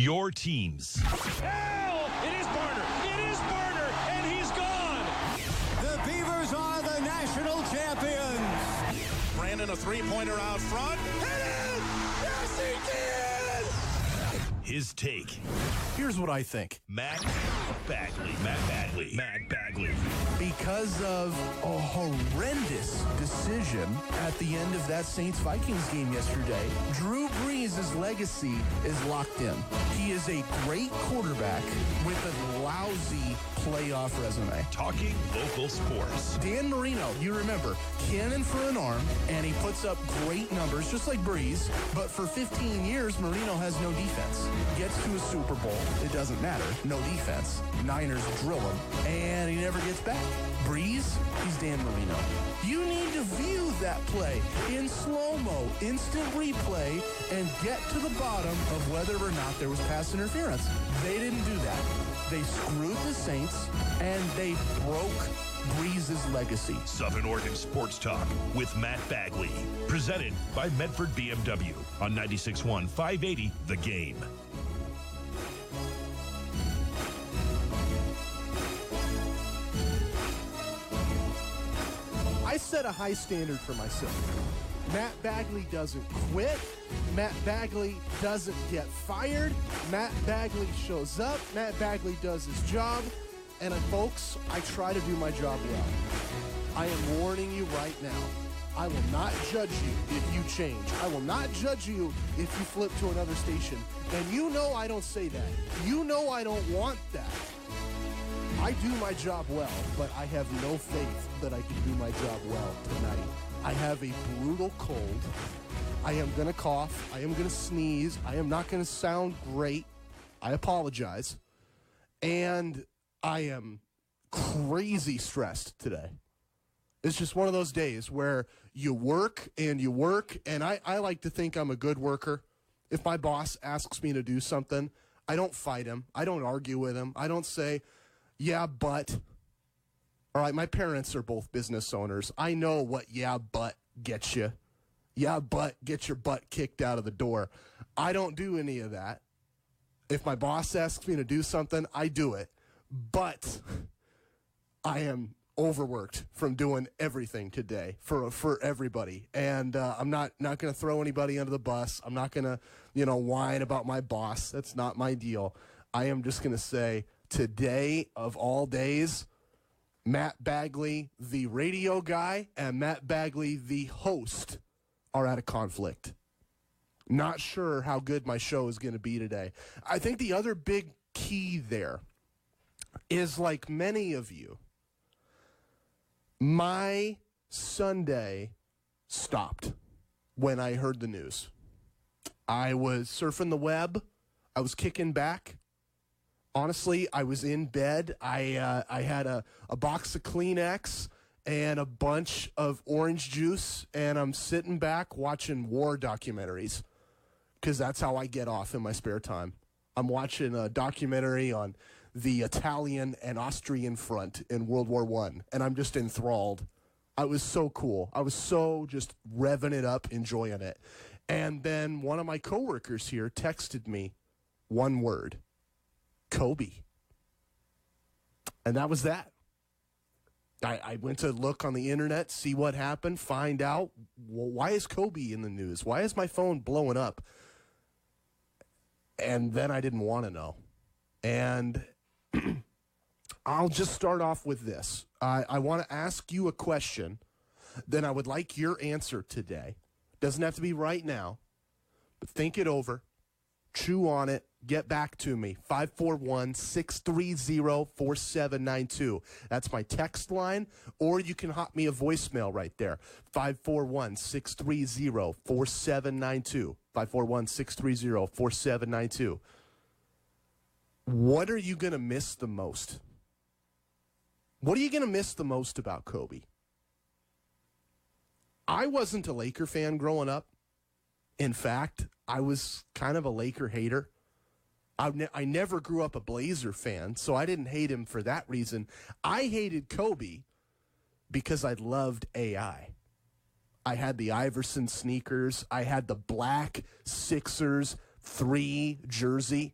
Your teams. Hell! It is Barner! It is Barner! And he's gone! The Beavers are the national champions! Brandon, a three-pointer out front. Hit it! Yes, he did! His take. Here's what I think. Matt Bagley. Because of a horrendous decision at the end of that Saints-Vikings game yesterday, Drew Brees' legacy is locked in. He is a great quarterback with a lousy playoff resume. Talking local sports. Dan Marino, you remember, cannon for an arm, and he puts up great numbers, just like Brees, but for 15 years, Marino has no defense. Gets to a Super Bowl, it doesn't matter, no defense. Niners drill him, and he never gets back. Brees, he's Dan Marino. You need to view that play in slow-mo, instant replay, and get to the bottom of whether or not there was pass interference. They didn't do that. They screwed the Saints, and they broke Brees' legacy. Southern Oregon Sports Talk with Matt Bagley. Presented by Medford BMW on 96.1 580 The Game. I set a high standard for myself. Matt Bagley doesn't quit. Matt Bagley doesn't get fired. Matt Bagley shows up. Matt Bagley does his job. And folks, I try to do my job well. I am warning you right now. I will not judge you if you change. I will not judge you if you flip to another station. And you know I don't say that. You know I don't want that. I do my job well, but I have no faith that I can do my job well tonight. I have a brutal cold. I am going to cough. I am going to sneeze. I am not going to sound great. I apologize. And I am crazy stressed today. It's just one of those days where you work, and I like to think I'm a good worker. If my boss asks me to do something, I don't fight him. I don't argue with him. I don't say, yeah, but. All right, my parents are both business owners. I know what yeah, but gets you. Yeah, but get your butt kicked out of the door. I don't do any of that. If my boss asks me to do something, I do it. But I am overworked from doing everything today for everybody. And I'm not going to throw anybody under the bus. I'm not going to, whine about my boss. That's not my deal. I am just going to say today of all days, Matt Bagley, the radio guy, and Matt Bagley, the host, are at a conflict. Not sure how good my show is going to be today. I think the other big key there is, like many of you, my Sunday stopped when I heard the news. I was surfing the web. I was kicking back. Honestly, I was in bed. I had a box of Kleenex and a bunch of orange juice, and I'm sitting back watching war documentaries because that's how I get off in my spare time. I'm watching a documentary on the Italian and Austrian front in World War I, and I'm just enthralled. I was so cool. I was so just revving it up, enjoying it. And then one of my coworkers here texted me one word. Kobe. And that was that. I went to look on the internet, see what happened, find out, well, why is Kobe in the news? Why is my phone blowing up? And then I didn't want to know. And I'll just start off with this. I want to ask you a question. Then I would like your answer today. Doesn't have to be right now, but think it over. Chew on it. Get back to me. 541-630-4792. That's my text line, or you can hop me a voicemail right there. 541-630-4792. 541-630-4792. What are you going to miss the most? What are you going to miss the most about Kobe? I wasn't a Laker fan growing up. In fact, I was kind of a Laker hater. I never grew up a Blazer fan, so I didn't hate him for that reason. I hated Kobe because I loved AI. I had the Iverson sneakers. I had the black Sixers 3 jersey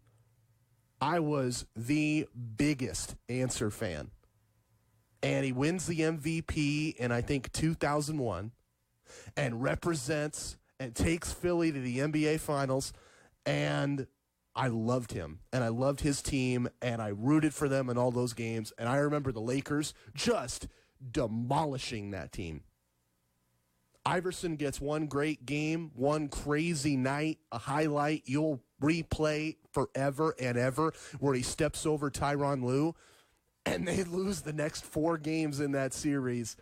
I was the biggest Answer fan. And he wins the MVP in, I think, 2001 and represents and takes Philly to the NBA Finals. And I loved him, and I loved his team, and I rooted for them in all those games. And I remember the Lakers just demolishing that team. Iverson gets one great game, one crazy night, a highlight you'll replay forever and ever, where he steps over Tyronn Lue, and they lose the next 4 games in that series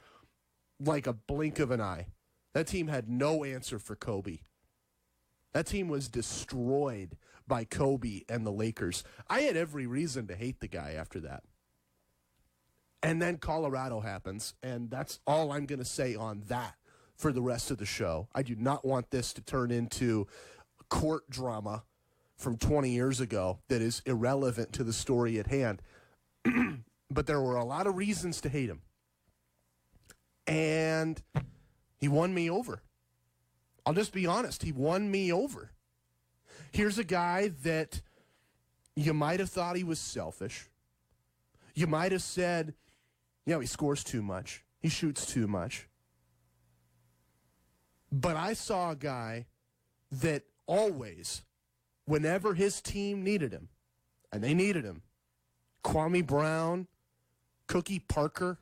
like a blink of an eye. That team had no answer for Kobe. That team was destroyed by Kobe and the Lakers. I had every reason to hate the guy after that. And then Colorado happens, and that's all I'm going to say on that for the rest of the show. I do not want this to turn into court drama from 20 years ago that is irrelevant to the story at hand. But there were a lot of reasons to hate him. And he won me over. I'll just be honest. He won me over. Here's a guy that you might have thought he was selfish. You might have said, he scores too much. He shoots too much. But I saw a guy that always, whenever his team needed him, and they needed him, Kwame Brown, Cookie Parker,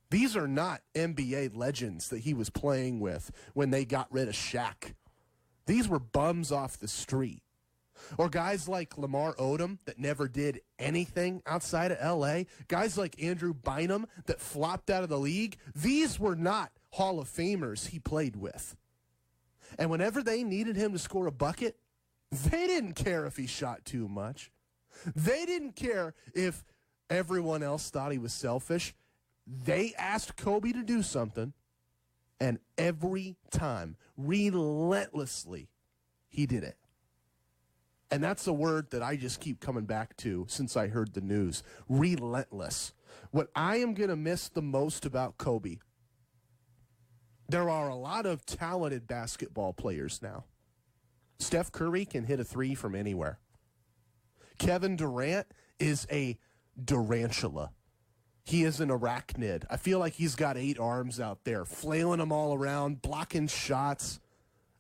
these are not NBA legends that he was playing with when they got rid of Shaq. These were bums off the street. Or guys like Lamar Odom that never did anything outside of L.A. Guys like Andrew Bynum that flopped out of the league. These were not Hall of Famers he played with. And whenever they needed him to score a bucket, they didn't care if he shot too much. They didn't care if everyone else thought he was selfish. They asked Kobe to do something, and every time, relentlessly, he did it. And that's a word that I just keep coming back to since I heard the news. Relentless. What I am going to miss the most about Kobe, there are a lot of talented basketball players now. Steph Curry can hit a 3 from anywhere. Kevin Durant is a Durantula. He is an arachnid. I feel like he's got 8 arms out there, flailing them all around, blocking shots.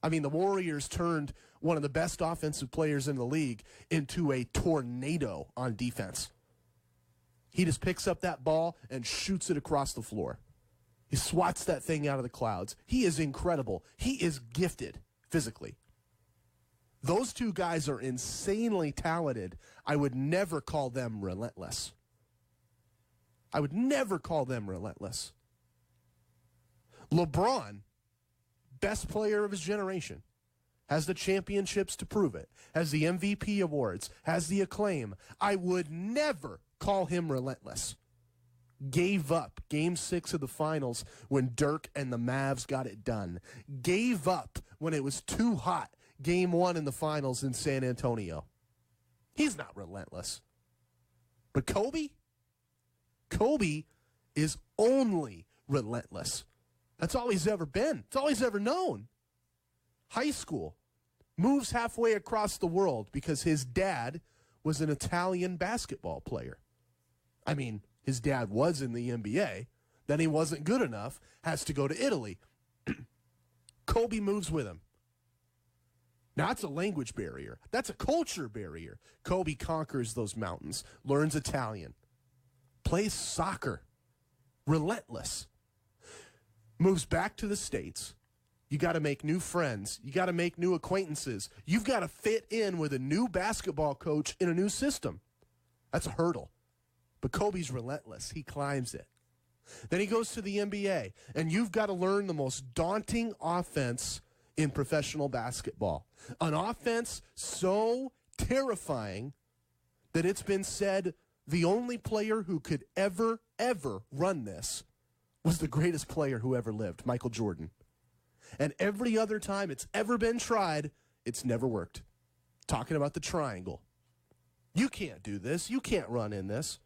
I mean, the Warriors turned one of the best offensive players in the league into a tornado on defense. He just picks up that ball and shoots it across the floor. He swats that thing out of the clouds. He is incredible. He is gifted physically. Those two guys are insanely talented. I would never call them relentless. I would never call them relentless. LeBron, best player of his generation, has the championships to prove it, has the MVP awards, has the acclaim. I would never call him relentless. Gave up Game 6 of the finals when Dirk and the Mavs got it done. Gave up when it was too hot Game 1 in the finals in San Antonio. He's not relentless. But Kobe is only relentless. That's all he's ever been. It's all he's ever known. High school. Moves halfway across the world because his dad was an Italian basketball player. I mean, his dad was in the NBA. Then he wasn't good enough. Has to go to Italy. Kobe moves with him. Now, that's a language barrier. That's a culture barrier. Kobe conquers those mountains, learns Italian, plays soccer, relentless, moves back to the States. You got to make new friends. You got to make new acquaintances. You've got to fit in with a new basketball coach in a new system. That's a hurdle. But Kobe's relentless. He climbs it. Then he goes to the NBA, and you've got to learn the most daunting offense in professional basketball. An offense so terrifying that it's been said the only player who could ever run this was the greatest player who ever lived, Michael Jordan. And every other time it's ever been tried, it's never worked. Talking about the triangle. You can't do this. You can't run in this.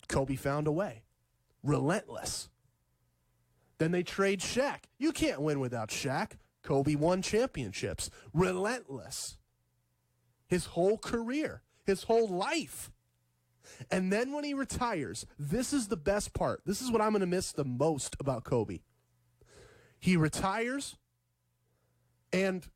Kobe found a way. Relentless. Then they trade Shaq. You can't win without Shaq. Kobe won championships. Relentless. His whole career. his whole life. And then when he retires, this is the best part. This is what I'm going to miss the most about Kobe. He retires, and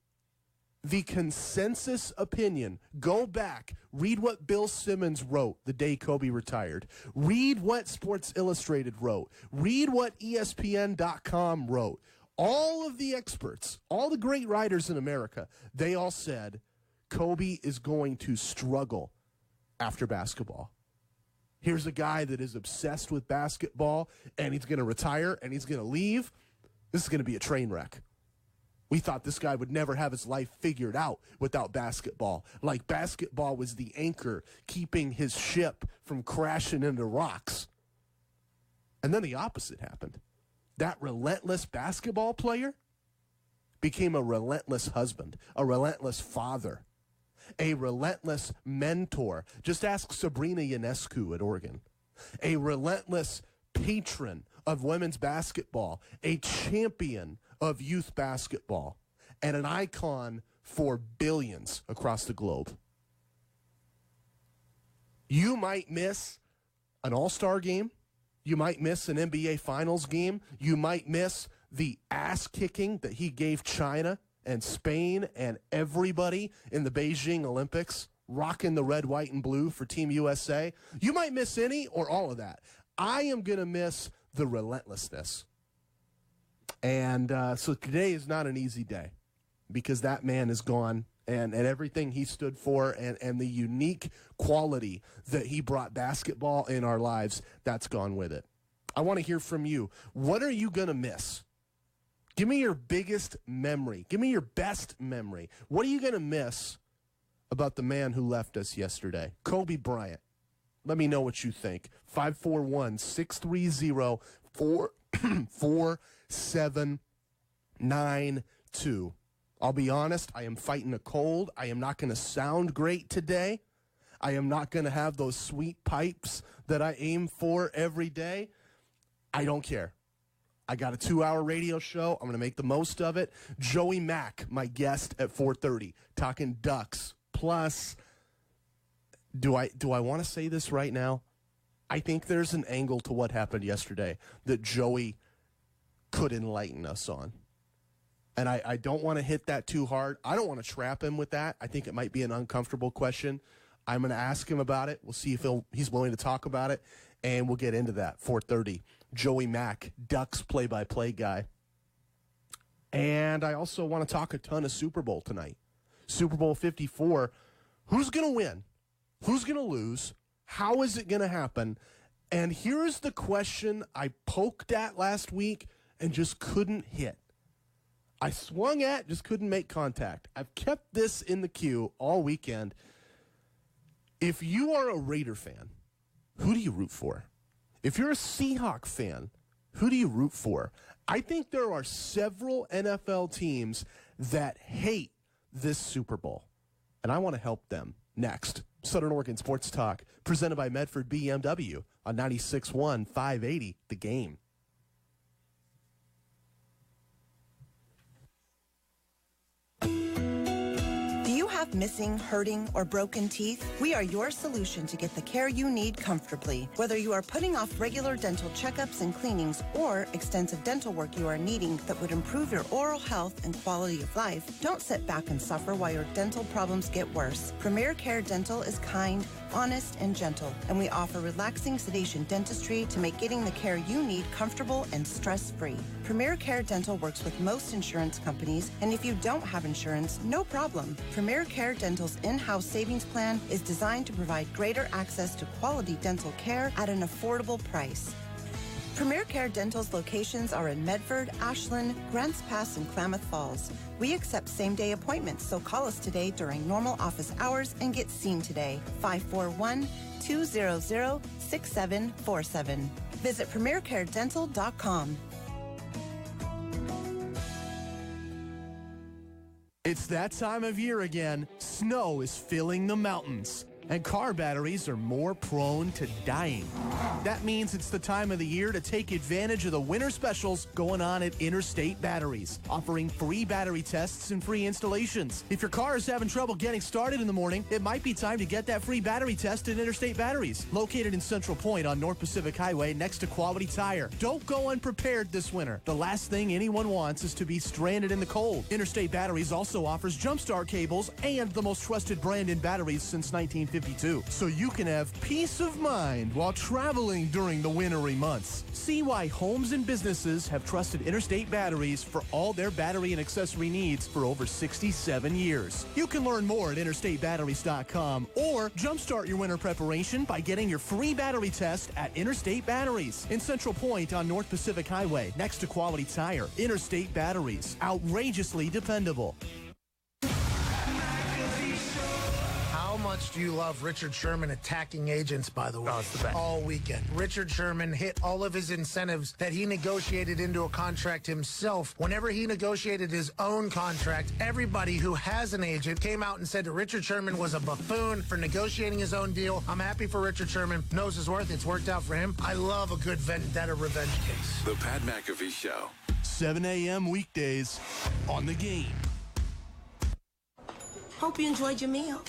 the consensus opinion, go back, read what Bill Simmons wrote the day Kobe retired. Read what Sports Illustrated wrote. Read what ESPN.com wrote. All of the experts, all the great writers in America, they all said Kobe is going to struggle after basketball. Here's a guy that is obsessed with basketball, and he's going to retire, and he's going to leave. This is going to be a train wreck. We thought this guy would never have his life figured out without basketball. Like basketball was the anchor keeping his ship from crashing into rocks. And then the opposite happened. That relentless basketball player became a relentless husband, a relentless father, a relentless mentor. Just ask Sabrina Ionescu at Oregon. A relentless patron of women's basketball, a champion of youth basketball, and an icon for billions across the globe. You might miss an all-star game. You might miss an NBA Finals game. You might miss the ass-kicking that he gave China and Spain and everybody in the Beijing Olympics, rocking the red, white, and blue for Team USA. You might miss any or all of that. I am going to miss the relentlessness. And so today is not an easy day because that man is gone, and everything he stood for and the unique quality that he brought basketball in our lives, that's gone with it. I want to hear from you. What are you going to miss? Give me your biggest memory. Give me your best memory. What are you going to miss about the man who left us yesterday, Kobe Bryant? Let me know what you think. 541-630-4792. I'll be honest, I am fighting a cold. I am not going to sound great today. I am not going to have those sweet pipes that I aim for every day. I don't care. I got a 2-hour radio show. I'm going to make the most of it. Joey Mack, my guest at 4:30, talking Ducks. Plus, do I want to say this right now? I think there's an angle to what happened yesterday that Joey could enlighten us on. And I don't want to hit that too hard. I don't want to trap him with that. I think it might be an uncomfortable question. I'm going to ask him about it. We'll see if he's willing to talk about it, and we'll get into that. 4:30, Joey Mack, Ducks play-by-play guy. And I also want to talk a ton of Super Bowl tonight. Super Bowl 54. Who's going to win? Who's going to lose? How is it going to happen? And here's the question I poked at last week and just couldn't hit. I swung at, just couldn't make contact. I've kept this in the queue all weekend. If you are a Raider fan, who do you root for? If you're a Seahawk fan, who do you root for? I think there are several NFL teams that hate this Super Bowl, and I want to help them. Next, Southern Oregon Sports Talk, presented by Medford BMW on 96.1 580 The Game. Have missing, hurting, or broken teeth? We are your solution to get the care you need comfortably. Whether you are putting off regular dental checkups and cleanings or extensive dental work you are needing that would improve your oral health and quality of life, don't sit back and suffer while your dental problems get worse. Premier Care Dental is kind, honest, and gentle, and we offer relaxing sedation dentistry to make getting the care you need comfortable and stress-free. Premier Care Dental works with most insurance companies, and if you don't have insurance, no problem. Premier Care Dental's in-house savings plan is designed to provide greater access to quality dental care at an affordable price. Premier Care Dental's locations are in Medford, Ashland, Grants Pass, and Klamath Falls. We accept same-day appointments, so call us today during normal office hours and get seen today. 541-200-6747. Visit PremierCareDental.com. It's that time of year again. Snow is filling the mountains, and car batteries are more prone to dying. That means it's the time of the year to take advantage of the winter specials going on at Interstate Batteries, offering free battery tests and free installations. If your car is having trouble getting started in the morning, it might be time to get that free battery test at Interstate Batteries, located in Central Point on North Pacific Highway next to Quality Tire. Don't go unprepared this winter. The last thing anyone wants is to be stranded in the cold. Interstate Batteries also offers Jumpstart cables and the most trusted brand in batteries since 1952, so you can have peace of mind while traveling during the wintry months. See why homes and businesses have trusted Interstate Batteries for all their battery and accessory needs for over 67 years. You can learn more at interstatebatteries.com or jumpstart your winter preparation by getting your free battery test at Interstate Batteries in Central Point on North Pacific Highway next to Quality Tire. Interstate Batteries, outrageously dependable. How much do you love Richard Sherman attacking agents, by the way? Oh, it's the best. All weekend. Richard Sherman hit all of his incentives that he negotiated into a contract himself. Whenever he negotiated his own contract, everybody who has an agent came out and said that Richard Sherman was a buffoon for negotiating his own deal. I'm happy for Richard Sherman. Knows his worth. It's worked out for him. I love a good vendetta revenge case. The Pat McAfee Show. 7 a.m. weekdays on The Game. Hope you enjoyed your meal.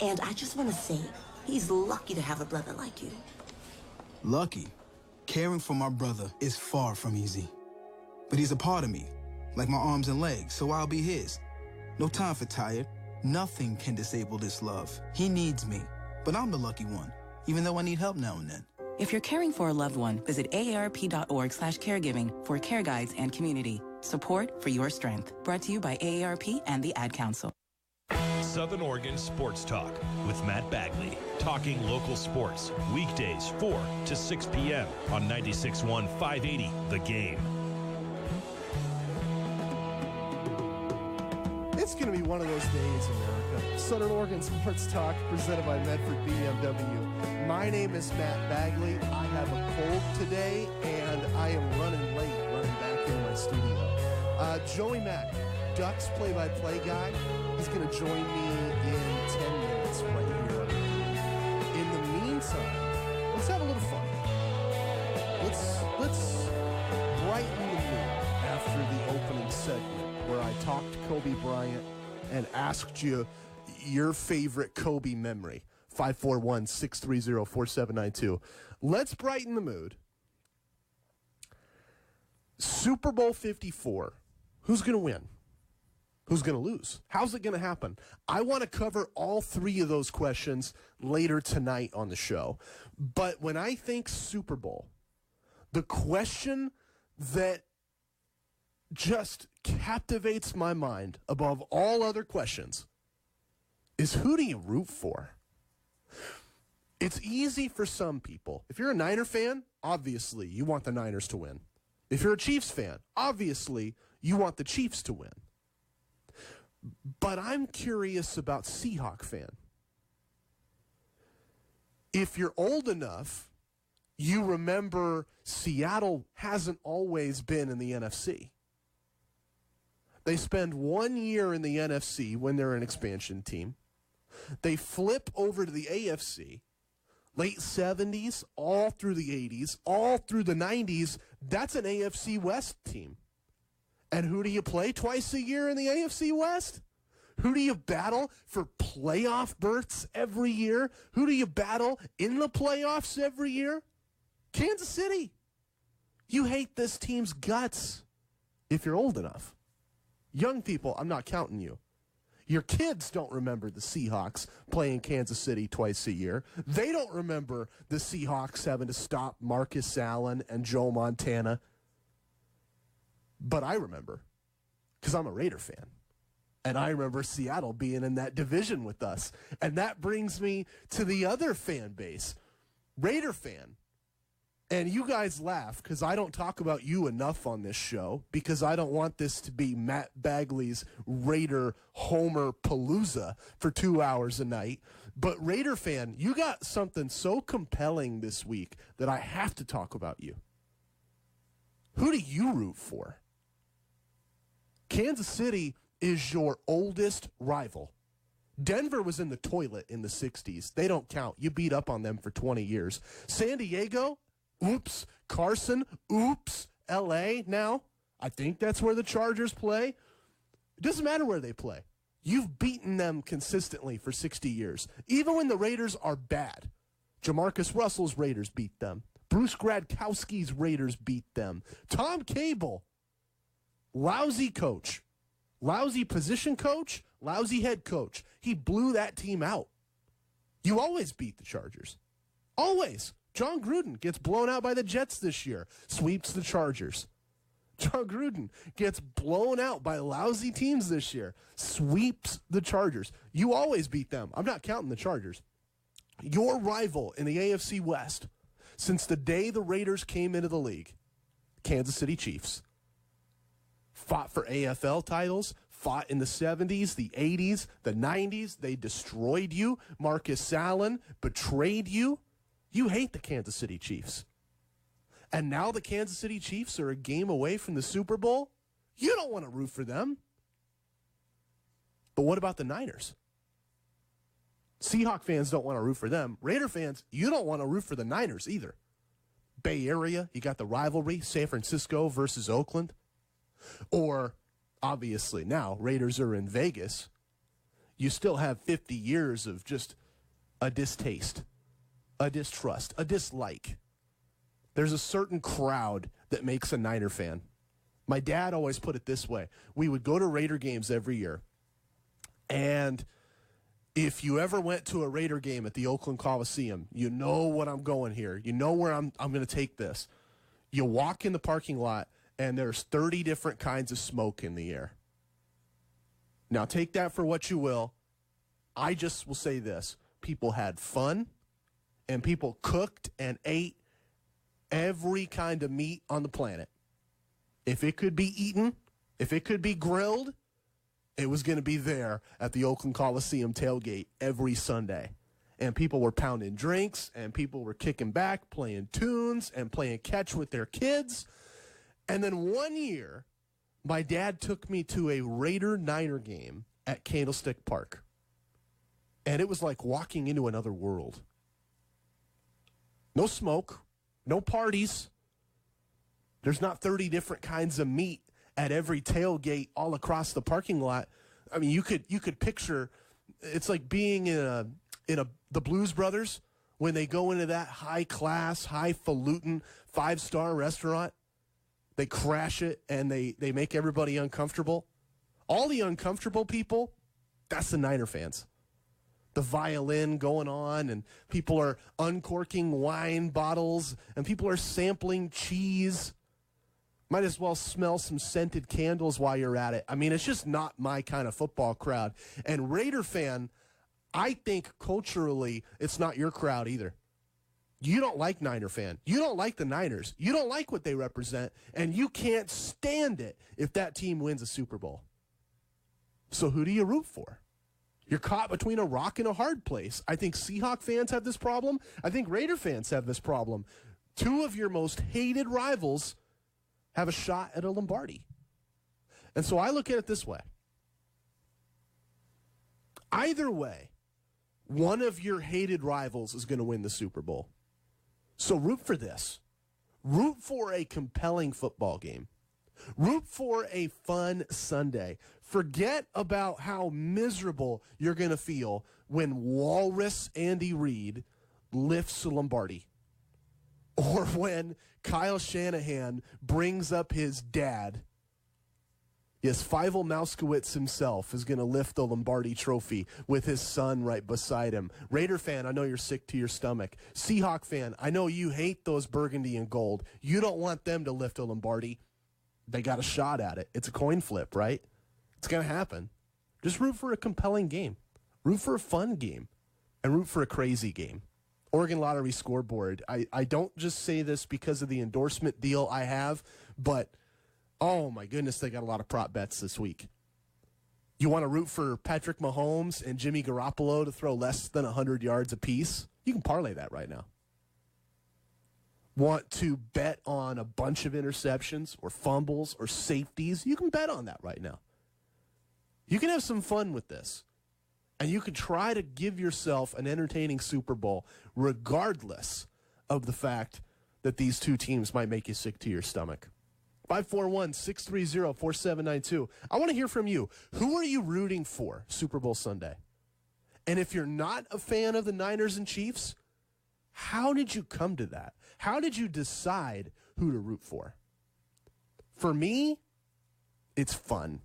And I just want to say, he's lucky to have a brother like you. Lucky? Caring for my brother is far from easy. But he's a part of me, like my arms and legs, so I'll be his. No time for tired. Nothing can disable this love. He needs me, but I'm the lucky one, even though I need help now and then. If you're caring for a loved one, visit aarp.org/caregiving for care guides and community. Support for your strength. Brought to you by AARP and the Ad Council. Southern Oregon Sports Talk with Matt Bagley. Talking local sports. Weekdays 4 to 6 p.m. on 96.1 580 The Game. It's going to be one of those days, America. Southern Oregon Sports Talk presented by Medford BMW. My name is Matt Bagley. I have a cold today, and I am running back into my studio. Joey Mack, Ducks play-by-play guy, he's going to join me in 10 minutes right here. In the meantime, let's have a little fun. Let's brighten the mood after the opening segment where I talked to Kobe Bryant and asked you your favorite Kobe memory. 541-630-4792. Let's brighten the mood. Super Bowl 54. Who's going to win? Who's going to lose? How's it going to happen? I want to cover all three of those questions later tonight on the show. But when I think Super Bowl, the question that just captivates my mind above all other questions is, who do you root for? It's easy for some people. If you're a Niner fan, obviously you want the Niners to win. If you're a Chiefs fan, obviously you want the Chiefs to win. But I'm curious about Seahawk fan. If you're old enough, you remember Seattle hasn't always been in the NFC. They spend 1 year in the NFC when they're an expansion team. They flip over to the AFC. Late 70s, all through the 80s, all through the 90s, that's an AFC West team. And who do you play twice a year in the AFC West? Who do you battle for playoff berths every year? Who do you battle in the playoffs every year? Kansas City. You hate this team's guts if you're old enough. Young people, I'm not counting you. Your kids don't remember the Seahawks playing Kansas City twice a year. They don't remember the Seahawks having to stop Marcus Allen and Joe Montana. But I remember, because I'm a Raider fan. And I remember Seattle being in that division with us. And that brings me to the other fan base, Raider fan. And you guys laugh because I don't talk about you enough on this show, because I don't want this to be Matt Bagley's Raider Homer Palooza for 2 hours a night. But Raider fan, you got something so compelling this week that I have to talk about you. Who do you root for? Kansas City is your oldest rival. Denver was in the toilet in the 60s. They don't count. You beat up on them for 20 years. San Diego, oops. Carson, oops. L.A. now, I think that's where the Chargers play. It doesn't matter where they play. You've beaten them consistently for 60 years. Even when the Raiders are bad. Jamarcus Russell's Raiders beat them. Bruce Gradkowski's Raiders beat them. Tom Cable, lousy coach. Lousy position coach, lousy head coach. He blew that team out. You always beat the Chargers. Always. John Gruden gets blown out by the Jets this year. Sweeps the Chargers. John Gruden gets blown out by lousy teams this year. Sweeps the Chargers. You always beat them. I'm not counting the Chargers. Your rival in the AFC West since the day the Raiders came into the league, Kansas City Chiefs. Fought for AFL titles, fought in the 70s, the 80s, the 90s. They destroyed you. Marcus Allen betrayed you. You hate the Kansas City Chiefs. And now the Kansas City Chiefs are a game away from the Super Bowl. You don't want to root for them. But what about the Niners? Seahawk fans don't want to root for them. Raider fans, you don't want to root for the Niners either. Bay Area, you got the rivalry, San Francisco versus Oakland. Or, obviously, now Raiders are in Vegas. You still have 50 years of just a distaste, a distrust, a dislike. There's a certain crowd that makes a Niner fan. My dad always put it this way. We would go to Raider games every year. And if you ever went to a Raider game at the Oakland Coliseum, you know what I'm going here. You know where I'm going to take this. You walk in the parking lot, and there's 30 different kinds of smoke in the air. Now, take that for what you will. I just will say this. People had fun, and people cooked and ate every kind of meat on the planet. If it could be eaten, if it could be grilled, it was going to be there at the Oakland Coliseum tailgate every Sunday. And people were pounding drinks, and people were kicking back, playing tunes, and playing catch with their kids. And then one year, my dad took me to a Raider-Niner game at Candlestick Park. And it was like walking into another world. No smoke, no parties. There's not 30 different kinds of meat at every tailgate all across the parking lot. I mean, you could picture, it's like being in the Blues Brothers when they go into that high-class, highfalutin, 5-star restaurant. They crash it, and they make everybody uncomfortable. All the uncomfortable people, that's the Niner fans. The violin going on, and people are uncorking wine bottles, and people are sampling cheese. Might as well smell some scented candles while you're at it. I mean, it's just not my kind of football crowd. And Raider fan, I think culturally, it's not your crowd either. You don't like Niner fan. You don't like the Niners. You don't like what they represent, and you can't stand it if that team wins a Super Bowl. So who do you root for? You're caught between a rock and a hard place. I think Seahawk fans have this problem. I think Raider fans have this problem. Two of your most hated rivals have a shot at a Lombardi. And so I look at it this way. Either way, one of your hated rivals is going to win the Super Bowl. So root for this. Root for a compelling football game. Root for a fun Sunday. Forget about how miserable you're going to feel when Walrus Andy Reid lifts a Lombardi. Or when Kyle Shanahan brings up his dad. Yes, Fievel Mauskowitz himself is going to lift the Lombardi trophy with his son right beside him. Raider fan, I know you're sick to your stomach. Seahawk fan, I know you hate those burgundy and gold. You don't want them to lift a Lombardi. They got a shot at it. It's a coin flip, right? It's going to happen. Just root for a compelling game. Root for a fun game. And root for a crazy game. Oregon Lottery scoreboard. I don't just say this because of the endorsement deal I have, but oh my goodness, they got a lot of prop bets this week. You want to root for Patrick Mahomes and Jimmy Garoppolo to throw less than 100 yards apiece? You can parlay that right now. Want to bet on a bunch of interceptions or fumbles or safeties? You can bet on that right now. You can have some fun with this. And you can try to give yourself an entertaining Super Bowl regardless of the fact that these two teams might make you sick to your stomach. 541-630-4792. I want to hear from you. Who are you rooting for Super Bowl Sunday? And if you're not a fan of the Niners and Chiefs, how did you come to that? How did you decide who to root for? For me, it's fun.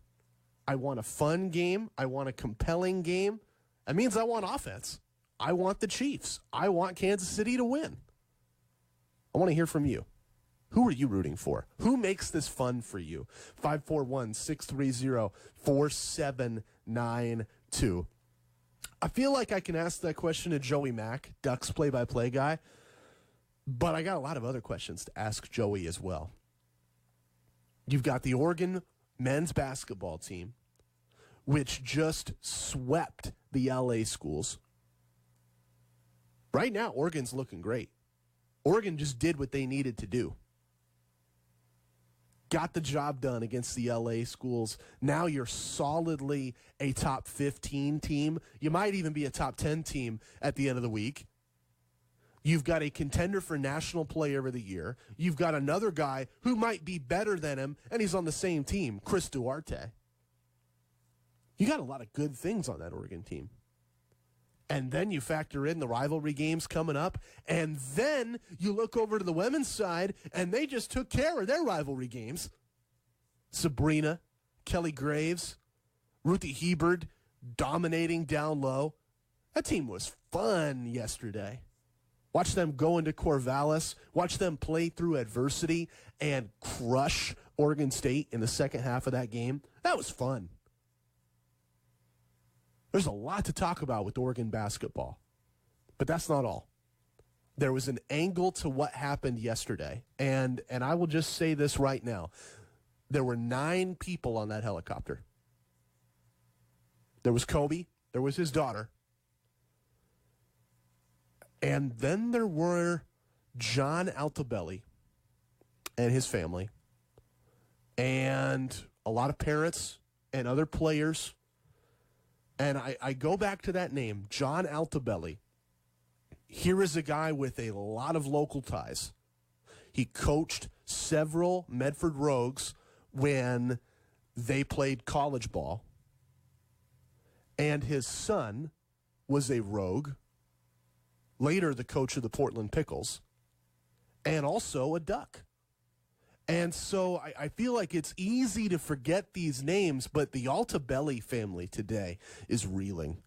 I want a fun game. I want a compelling game. That means I want offense. I want the Chiefs. I want Kansas City to win. I want to hear from you. Who are you rooting for? Who makes this fun for you? 541-630-4792. I feel like I can ask that question to Joey Mack, Ducks play-by-play guy, but I got a lot of other questions to ask Joey as well. You've got the Oregon men's basketball team, which just swept the LA schools. Right now, Oregon's looking great. Oregon just did what they needed to do. Got the job done against the LA schools. Now you're solidly a top 15 team. You might even be a top 10 team at the end of the week. You've got a contender for National Player of the Year. You've got another guy who might be better than him, and he's on the same team, Chris Duarte. You got a lot of good things on that Oregon team. And then you factor in the rivalry games coming up, and then you look over to the women's side, and they just took care of their rivalry games. Sabrina, Kelly Graves, Ruthie Hebard dominating down low. That team was fun yesterday. Watch them go into Corvallis, watch them play through adversity and crush Oregon State in the second half of that game. That was fun. There's a lot to talk about with Oregon basketball, but that's not all. There was an angle to what happened yesterday, and I will just say this right now. There were 9 people on that helicopter. There was Kobe, there was his daughter, and then there were John Altobelli and his family, and a lot of parents and other players. And I go back to that name, John Altobelli. Here is a guy with a lot of local ties. He coached several Medford Rogues when they played college ball. And his son was a Rogue, later the coach of the Portland Pickles, and also a Duck. And so I feel like it's easy to forget these names, but the Altobelli family today is reeling.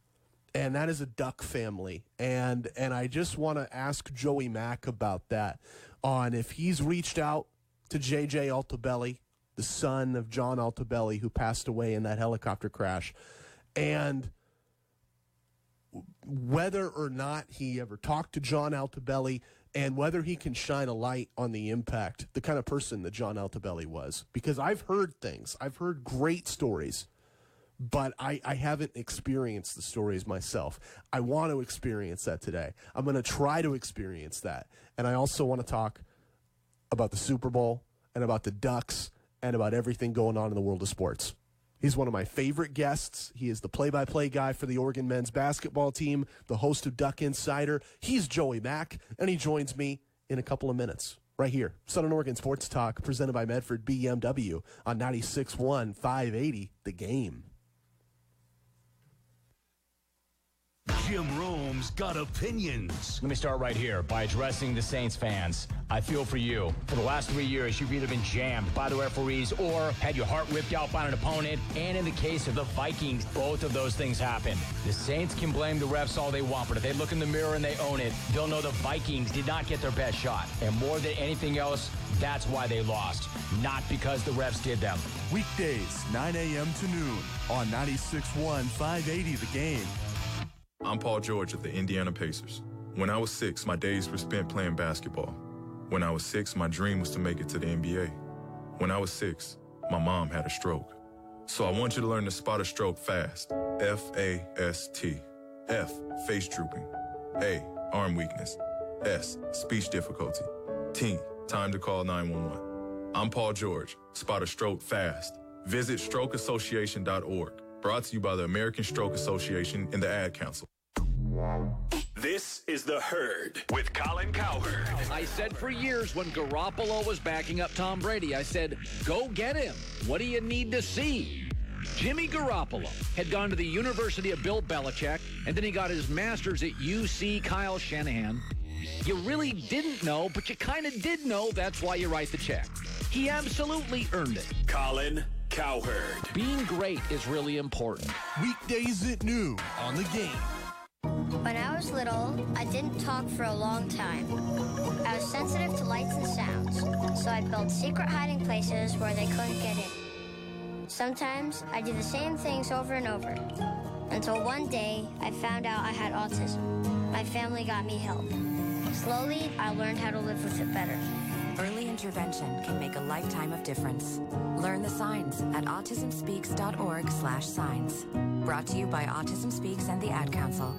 And that is a Duck family. And I just want to ask Joey Mack about that, on if he's reached out to J.J. Altobelli, the son of John Altobelli, who passed away in that helicopter crash, and whether or not he ever talked to John Altobelli, and whether he can shine a light on the impact, the kind of person that John Altobelli was. Because I've heard things. I've heard great stories, but I haven't experienced the stories myself. I want to experience that today. I'm going to try to experience that. And I also want to talk about the Super Bowl and about the Ducks and about everything going on in the world of sports. He's one of my favorite guests. He is the play-by-play guy for the Oregon men's basketball team, the host of Duck Insider. He's Joey Mack, and he joins me in a couple of minutes right here. Southern Oregon Sports Talk, presented by Medford BMW on 96.1 580 The Game. Jim Rome's got opinions. Let me start right here by addressing the Saints fans. I feel for you. For the last 3 years, you've either been jammed by the referees or had your heart ripped out by an opponent. And in the case of the Vikings, both of those things happened. The Saints can blame the refs all they want, but if they look in the mirror and they own it, they'll know the Vikings did not get their best shot. And more than anything else, that's why they lost, not because the refs did them. Weekdays, 9 a.m. to noon on 96.1 580 The Game. I'm Paul George of the Indiana Pacers. When I was 6, my days were spent playing basketball. When I was 6, my dream was to make it to the NBA. When I was 6, my mom had a stroke. So I want you to learn to spot a stroke fast. F-A-S-T. F, face drooping. A, arm weakness. S, speech difficulty. T, time to call 911. I'm Paul George. Spot a stroke fast. Visit strokeassociation.org. Brought to you by the American Stroke Association and the Ad Council. This is The Herd with Colin Cowherd. I said for years when Garoppolo was backing up Tom Brady, I said, go get him. What do you need to see? Jimmy Garoppolo had gone to the University of Bill Belichick, and then he got his master's at UC Kyle Shanahan. You really didn't know, but you kind of did know. That's why you write the check. He absolutely earned it. Colin Cowherd. Being great is really important. Weekdays at noon on The Game. When I was little, I didn't talk for a long time. I was sensitive to lights and sounds, so I built secret hiding places where they couldn't get in. Sometimes I did the same things over and over, until one day I found out I had autism. My family got me help. Slowly, I learned how to live with it better. Early intervention can make a lifetime of difference. Learn the signs at autismspeaks.org/signs. Brought to you by Autism Speaks and the Ad Council.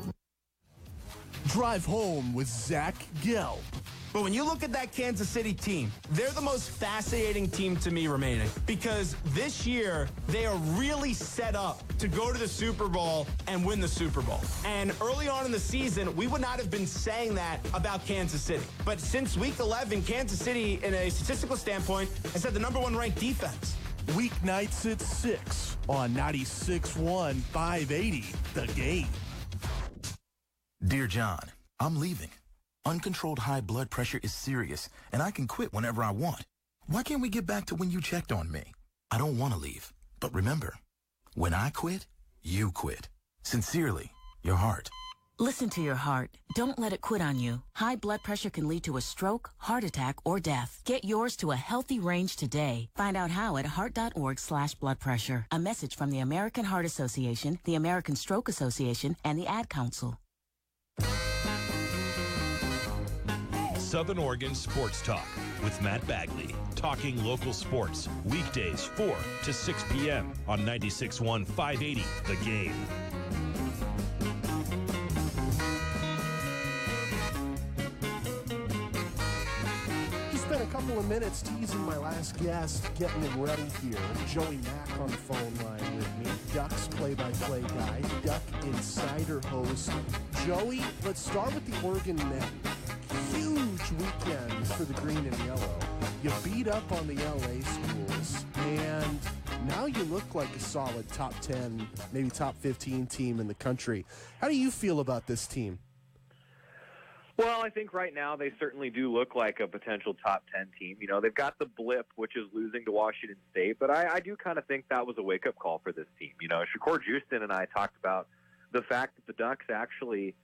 Drive home with Zach Gelb. But when you look at that Kansas City team, they're the most fascinating team to me remaining, because this year they are really set up to go to the Super Bowl and win the Super Bowl. And early on in the season, we would not have been saying that about Kansas City. But since week 11, Kansas City, in a statistical standpoint, has had the #1 ranked defense. Weeknights at 6 on 96.1 580 The Game. Dear John, I'm leaving. Uncontrolled high blood pressure is serious, and I can quit whenever I want. Why can't we get back to when you checked on me? I don't want to leave. But remember, when I quit, you quit. Sincerely, your heart. Listen to your heart. Don't let it quit on you. High blood pressure can lead to a stroke, heart attack, or death. Get yours to a healthy range today. Find out how at heart.org/blood pressure. A message from the American Heart Association, the American Stroke Association, and the Ad Council. Southern Oregon Sports Talk with Matt Bagley. Talking local sports. Weekdays 4 to 6 p.m. on 96.1 580 The Game. Just spent a couple of minutes teasing my last guest, getting him ready here. Joey Mack on the phone line with me. Ducks play-by-play guy, Duck Insider host. Joey, let's start with the Oregon men. Huge weekend for the green and yellow. You beat up on the LA schools, and now you look like a solid top 10, maybe top 15 team in the country. How do you feel about this team? Well, I think right now they certainly do look like a potential top 10 team. You know, they've got the blip, which is losing to Washington State, but I do kind of think that was a wake-up call for this team. You know, Shakur Houston and I talked about the fact that the Ducks actually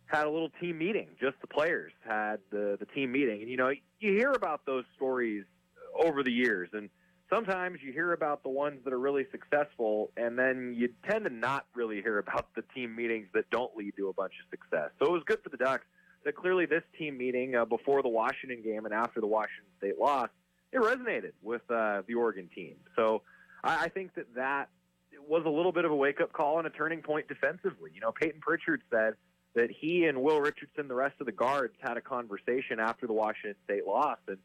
had a little team meeting. Just the players had the team meeting. And, you know, you hear about those stories over the years, and sometimes you hear about the ones that are really successful, and then you tend to not really hear about the team meetings that don't lead to a bunch of success. So it was good for the Ducks that clearly this team meeting before the Washington game and after the Washington State loss, it resonated with the Oregon team. So I think that was a little bit of a wake-up call and a turning point defensively. You know, Peyton Pritchard said that he and Will Richardson, the rest of the guards, had a conversation after the Washington State loss, and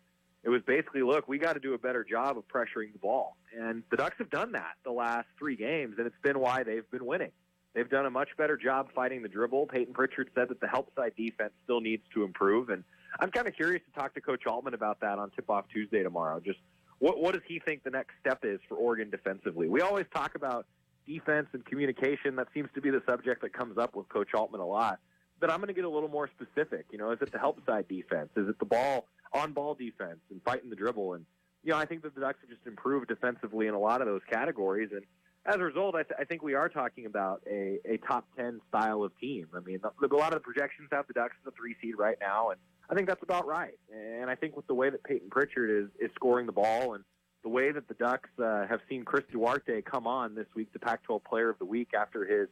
it was basically, look, we got to do a better job of pressuring the ball. And the Ducks have done that the last 3 games, and it's been why they've been winning. They've done a much better job fighting the dribble. Peyton Pritchard said that the help side defense still needs to improve, and I'm kind of curious to talk to Coach Altman about that on Tip-Off Tuesday tomorrow. Just what does he think the next step is for Oregon defensively? We always talk about defense and communication. That seems to be the subject that comes up with Coach Altman a lot. But I'm going to get a little more specific. You know, is it the help side defense? Is it the on-ball defense and fighting the dribble? And, you know, I think that the Ducks have just improved defensively in a lot of those categories. And as a result, I think we are talking about a top 10 style of team. I mean, a lot of the projections have the Ducks as a 3 seed right now, and I think that's about right. And I think with the way that Peyton Pritchard is scoring the ball and the way that the Ducks have seen Chris Duarte come on this week, the Pac-12 Player of the Week, after his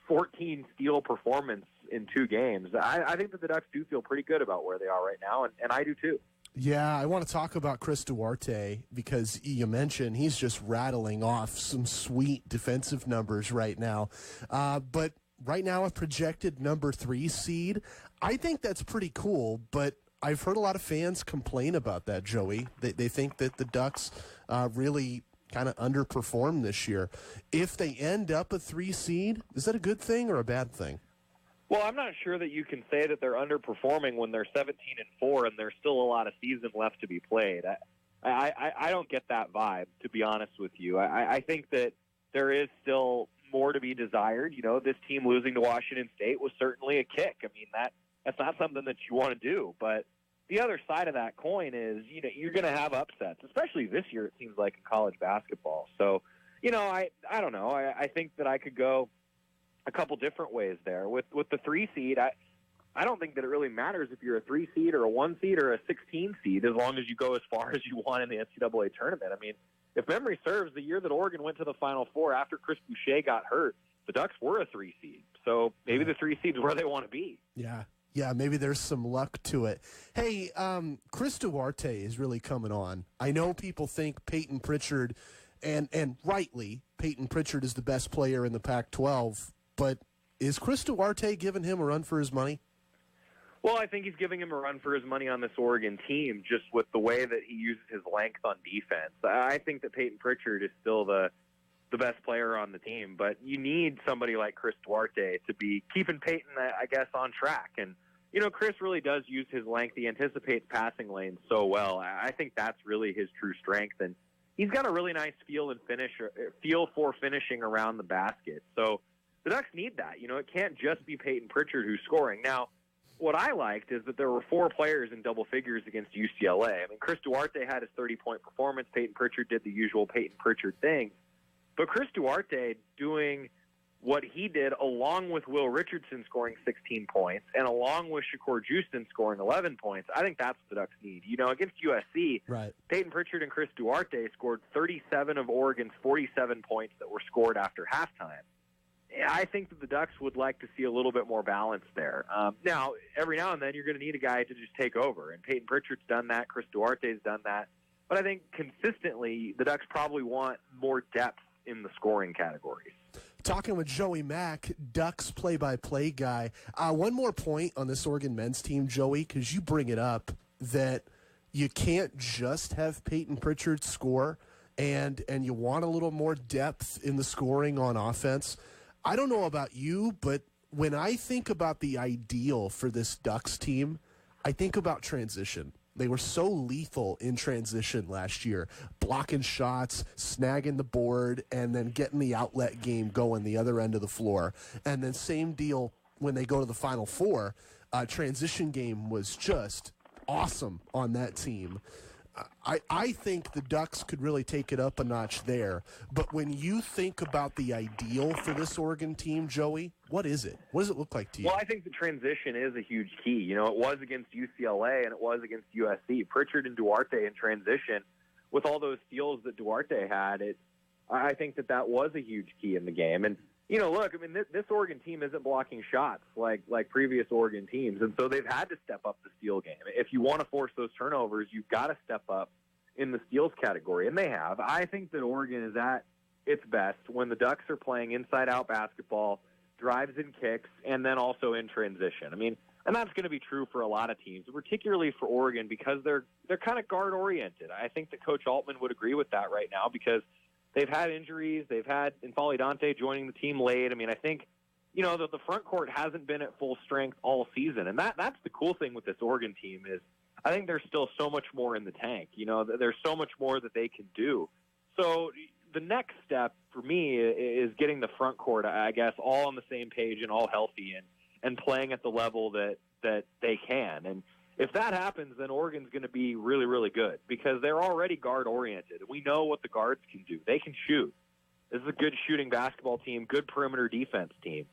14-steal performance in 2 games, I think that the Ducks do feel pretty good about where they are right now, and I do too. Yeah, I want to talk about Chris Duarte because you mentioned he's just rattling off some sweet defensive numbers right now. But right now a projected number 3 seed. I think that's pretty cool, but I've heard a lot of fans complain about that, Joey. They think that the Ducks really kind of underperformed this year. If they end up a 3 seed, is that a good thing or a bad thing? Well, I'm not sure that you can say that they're underperforming when they're 17-4 and there's still a lot of season left to be played. I don't get that vibe, to be honest with you. I think that there is still more to be desired. You know, this team losing to Washington State was certainly a kick. I mean, that's not something that you want to do. But the other side of that coin is, you know, you're going to have upsets, especially this year, it seems like, in college basketball. So, you know, I don't know. I think that I could go a couple different ways there. With the 3 seed, I don't think that it really matters if you're a 3 seed or a 1 seed or a 16 seed, as long as you go as far as you want in the NCAA tournament. I mean, if memory serves, the year that Oregon went to the Final Four after Chris Boucher got hurt, the Ducks were a 3 seed. So maybe the 3 seed is where they want to be. Yeah, maybe there's some luck to it. Hey, Chris Duarte is really coming on. I know people think Peyton Pritchard, and rightly, Peyton Pritchard is the best player in the Pac-12, but is Chris Duarte giving him a run for his money? Well, I think he's giving him a run for his money on this Oregon team, just with the way that he uses his length on defense. I think that Peyton Pritchard is still the best player on the team, but you need somebody like Chris Duarte to be keeping Peyton, I guess, on track. And, you know, Chris really does use his length. He anticipates passing lanes so well. I think that's really his true strength. And he's got a really nice feel for finishing around the basket. So the Ducks need that. You know, it can't just be Peyton Pritchard who's scoring. Now, what I liked is that there were 4 players in double figures against UCLA. I mean, Chris Duarte had his 30-point performance. Peyton Pritchard did the usual Peyton Pritchard thing. But Chris Duarte doing what he did, along with Will Richardson scoring 16 points and along with Shakur Juiston scoring 11 points, I think that's what the Ducks need. You know, against USC, Peyton Pritchard and Chris Duarte scored 37 of Oregon's 47 points that were scored after halftime. I think that the Ducks would like to see a little bit more balance there. Now, every now and then, you're going to need a guy to just take over, and Peyton Pritchard's done that. Chris Duarte's done that. But I think consistently, the Ducks probably want more depth in the scoring categories. Talking with Joey Mack, Ducks play-by-play guy. One more point on this Oregon men's team, Joey, because you bring it up that you can't just have Peyton Pritchard score, and you want a little more depth in the scoring on offense. I don't know about you, but when I think about the ideal for this Ducks team, I think about transition. They were so lethal in transition last year, blocking shots, snagging the board, and then getting the outlet game going the other end of the floor. And then same deal when they go to the Final Four. Transition game was just awesome on that team. I think the Ducks could really take it up a notch there. But when you think about the ideal for this Oregon team, Joey, what is it? What does it look like to you? Well, I think the transition is a huge key. You know, it was against UCLA and it was against USC. Pritchard and Duarte in transition, with all those steals that Duarte had, I think that was a huge key in the game. And, you know, look, I mean, this Oregon team isn't blocking shots like previous Oregon teams, and so they've had to step up the steal game. If you want to force those turnovers, you've got to step up in the steals category, and they have. I think that Oregon is at its best when the Ducks are playing inside-out basketball, drives and kicks, and then also in transition. I mean, and that's going to be true for a lot of teams, particularly for Oregon because they're kind of guard-oriented. I think that Coach Altman would agree with that right now because they've had injuries. They've had N'Faly Dante joining the team late. I mean, I think, you know, the front court hasn't been at full strength all season. And that's the cool thing with this Oregon team is I think there's still so much more in the tank. You know, there's so much more that they can do. So the next step for me is getting the front court, I guess, all on the same page and all healthy and playing at the level that they can. And if that happens, then Oregon's going to be really, really good because they're already guard-oriented. We know what the guards can do. They can shoot. This is a good shooting basketball team, good perimeter defense team.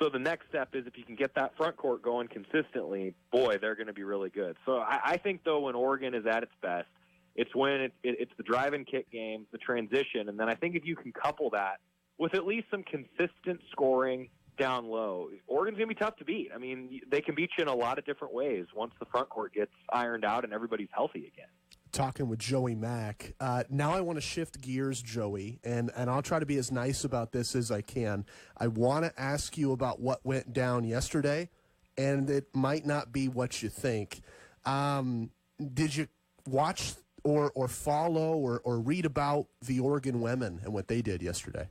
So the next step is if you can get that front court going consistently, boy, they're going to be really good. So I think, though, when Oregon is at its best, it's when it's the drive and kick game, the transition, and then I think if you can couple that with at least some consistent scoring down low, Oregon's going to be tough to beat. I mean, they can beat you in a lot of different ways once the front court gets ironed out and everybody's healthy again. Talking with Joey Mack. Now I want to shift gears, Joey, and I'll try to be as nice about this as I can. I want to ask you about what went down yesterday, and it might not be what you think. Did you watch or follow or read about the Oregon women and what they did yesterday?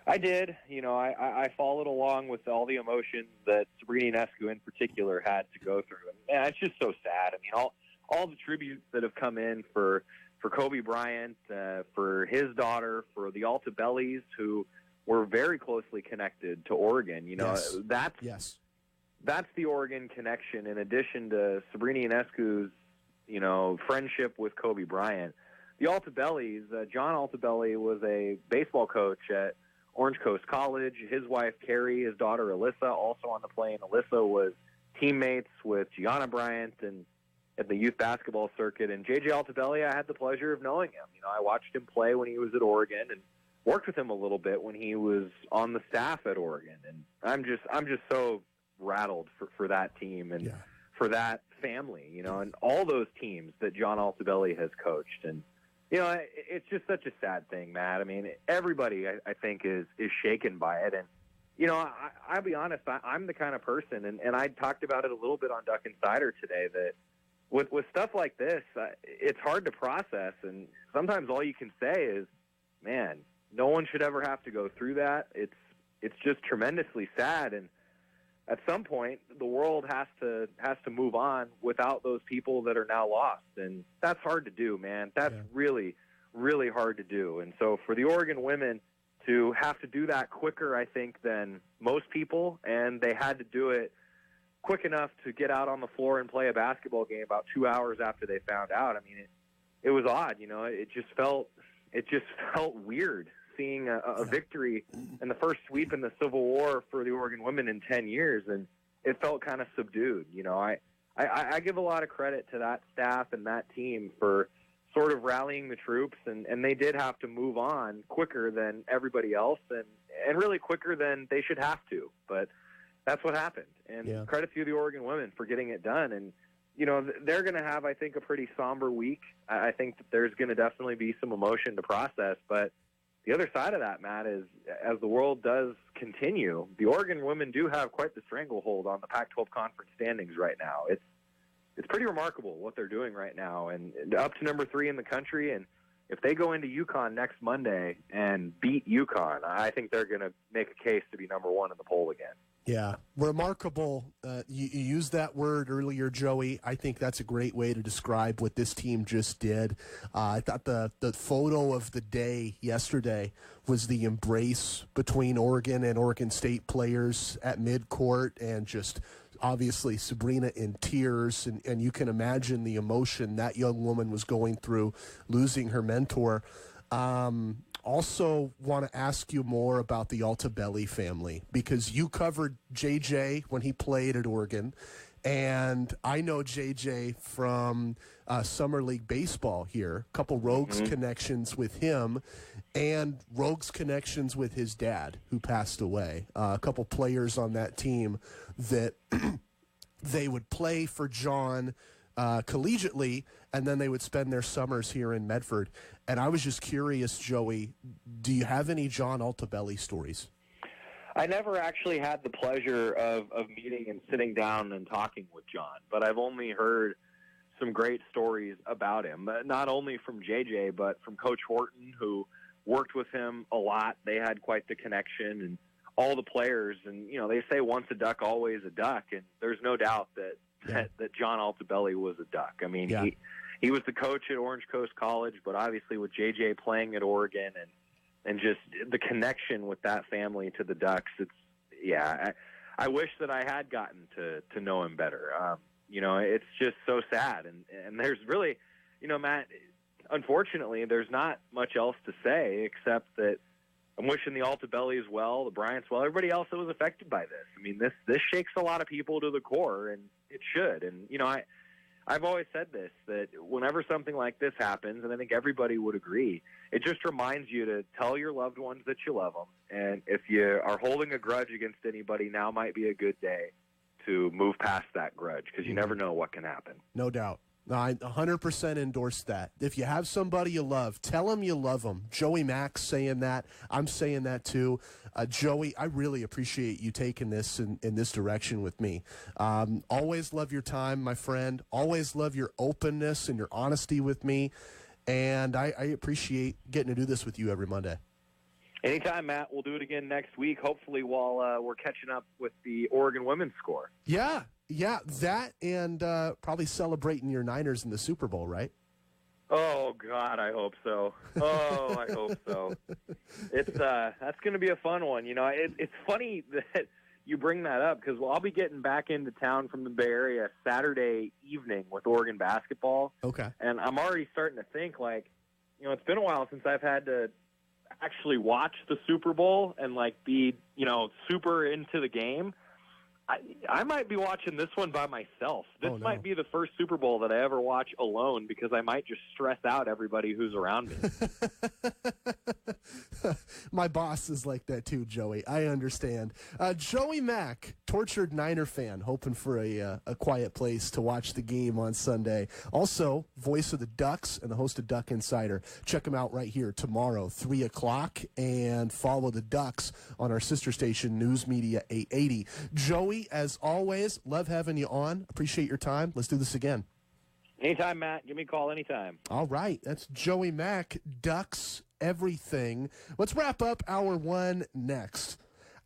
I did. I followed along with all the emotions that Sabrina Ionescu in particular had to go through. And it's just so sad. I mean, all the tributes that have come in for Kobe Bryant, for his daughter, for the Altabellis, who were very closely connected to Oregon. That's the Oregon connection, in addition to Sabrina Ionescu's, friendship with Kobe Bryant. The Altabellis, John Altabelli was a baseball coach at Orange Coast College. His wife, Carrie, his daughter, Alyssa, also on the plane. Alyssa was teammates with Gianna Bryant and at the youth basketball circuit. And J.J. Altabelli, I had the pleasure of knowing him. I watched him play when he was at Oregon and worked with him a little bit when he was on the staff at Oregon. And I'm just so rattled for that team and for that family, and all those teams that John Altabelli has coached. And, it's just such a sad thing, Matt. I mean, everybody, I think, is shaken by it. And, I'll be honest, I'm the kind of person, and I talked about it a little bit on Duck Insider today, that with stuff like this, it's hard to process. And sometimes all you can say is, man, no one should ever have to go through that. It's just tremendously sad. And at some point, the world has to move on without those people that are now lost. And that's hard to do, man. That's really, really hard to do. And so for the Oregon women to have to do that quicker, I think, than most people, and they had to do it quick enough to get out on the floor and play a basketball game about 2 hours after they found out. I mean, it was odd. It just felt weird seeing a victory in the first sweep in the Civil War for the Oregon women in 10 years, and it felt kind of subdued. I give a lot of credit to that staff and that team for sort of rallying the troops, and they did have to move on quicker than everybody else, and really quicker than they should have to. But that's what happened, and credit to the Oregon women for getting it done. And they're going to have, I think, a pretty somber week. I think that there's going to definitely be some emotion to process, but the other side of that, Matt, is as the world does continue, the Oregon women do have quite the stranglehold on the Pac-12 conference standings right now. It's pretty remarkable what they're doing right now, and up to number 3 in the country. And if they go into UConn next Monday and beat UConn, I think they're going to make a case to be number 1 in the poll again. Yeah, remarkable. You used that word earlier, Joey. I think that's a great way to describe what this team just did. I thought the photo of the day yesterday was the embrace between Oregon and Oregon State players at midcourt, and just obviously Sabrina in tears, and you can imagine the emotion that young woman was going through losing her mentor. Also want to ask you more about the Altabelli family, because you covered JJ when he played at Oregon, and I know JJ from Summer League Baseball here, a couple Rogues connections with him, and Rogues connections with his dad, who passed away. A couple players on that team that they would play for John collegiately, and then they would spend their summers here in Medford. And I was just curious, Joey, do you have any John Altabelli stories? I never actually had the pleasure of meeting and sitting down and talking with John, but I've only heard some great stories about him, not only from JJ, but from Coach Horton, who worked with him a lot. They had quite the connection, and all the players. And, they say once a duck, always a duck, and there's no doubt that John Altabelli was a duck. I mean, he was the coach at Orange Coast College, but obviously with JJ playing at Oregon and just the connection with that family to the Ducks, I wish that I had gotten to know him better. It's just so sad. And there's really, Matt, unfortunately, there's not much else to say except that I'm wishing the Altabellis well, the Bryants well, everybody else that was affected by this. I mean, this shakes a lot of people to the core, and it should. And, I've always said this, that whenever something like this happens, and I think everybody would agree, it just reminds you to tell your loved ones that you love them. And if you are holding a grudge against anybody, now might be a good day to move past that grudge, because you never know what can happen. No doubt. I 100% endorse that. If you have somebody you love, tell them you love them. Joey Mack's saying that. I'm saying that too. Joey, I really appreciate you taking this in this direction with me. Always love your time, my friend. Always love your openness and your honesty with me. And I appreciate getting to do this with you every Monday. Anytime, Matt. We'll do it again next week, hopefully while we're catching up with the Oregon women's score. Yeah, that and probably celebrating your Niners in the Super Bowl, right? Oh, God, I hope so. Oh, I hope so. It's that's going to be a fun one. You know, it's funny that you bring that up because I'll be getting back into town from the Bay Area Saturday evening with Oregon basketball. Okay. And I'm already starting to think, like, you know, it's been a while since I've had to actually watch the Super Bowl and, like, be, you know, super into the game. I might be watching this one by myself. This might be the first Super Bowl that I ever watch alone because I might just stress out everybody who's around me. My boss is like that too, Joey. I understand. Joey Mack, tortured Niner fan, hoping for a quiet place to watch the game on Sunday. Also, voice of the Ducks and the host of Duck Insider. Check him out right here tomorrow, 3 o'clock, and follow the Ducks on our sister station, News Media 880. Joey, as always, love having you on. Appreciate your time. Let's do this again. Anytime, Matt. Give me a call anytime. All right. That's Joey Mack, Ducks everything. Let's wrap up hour one next.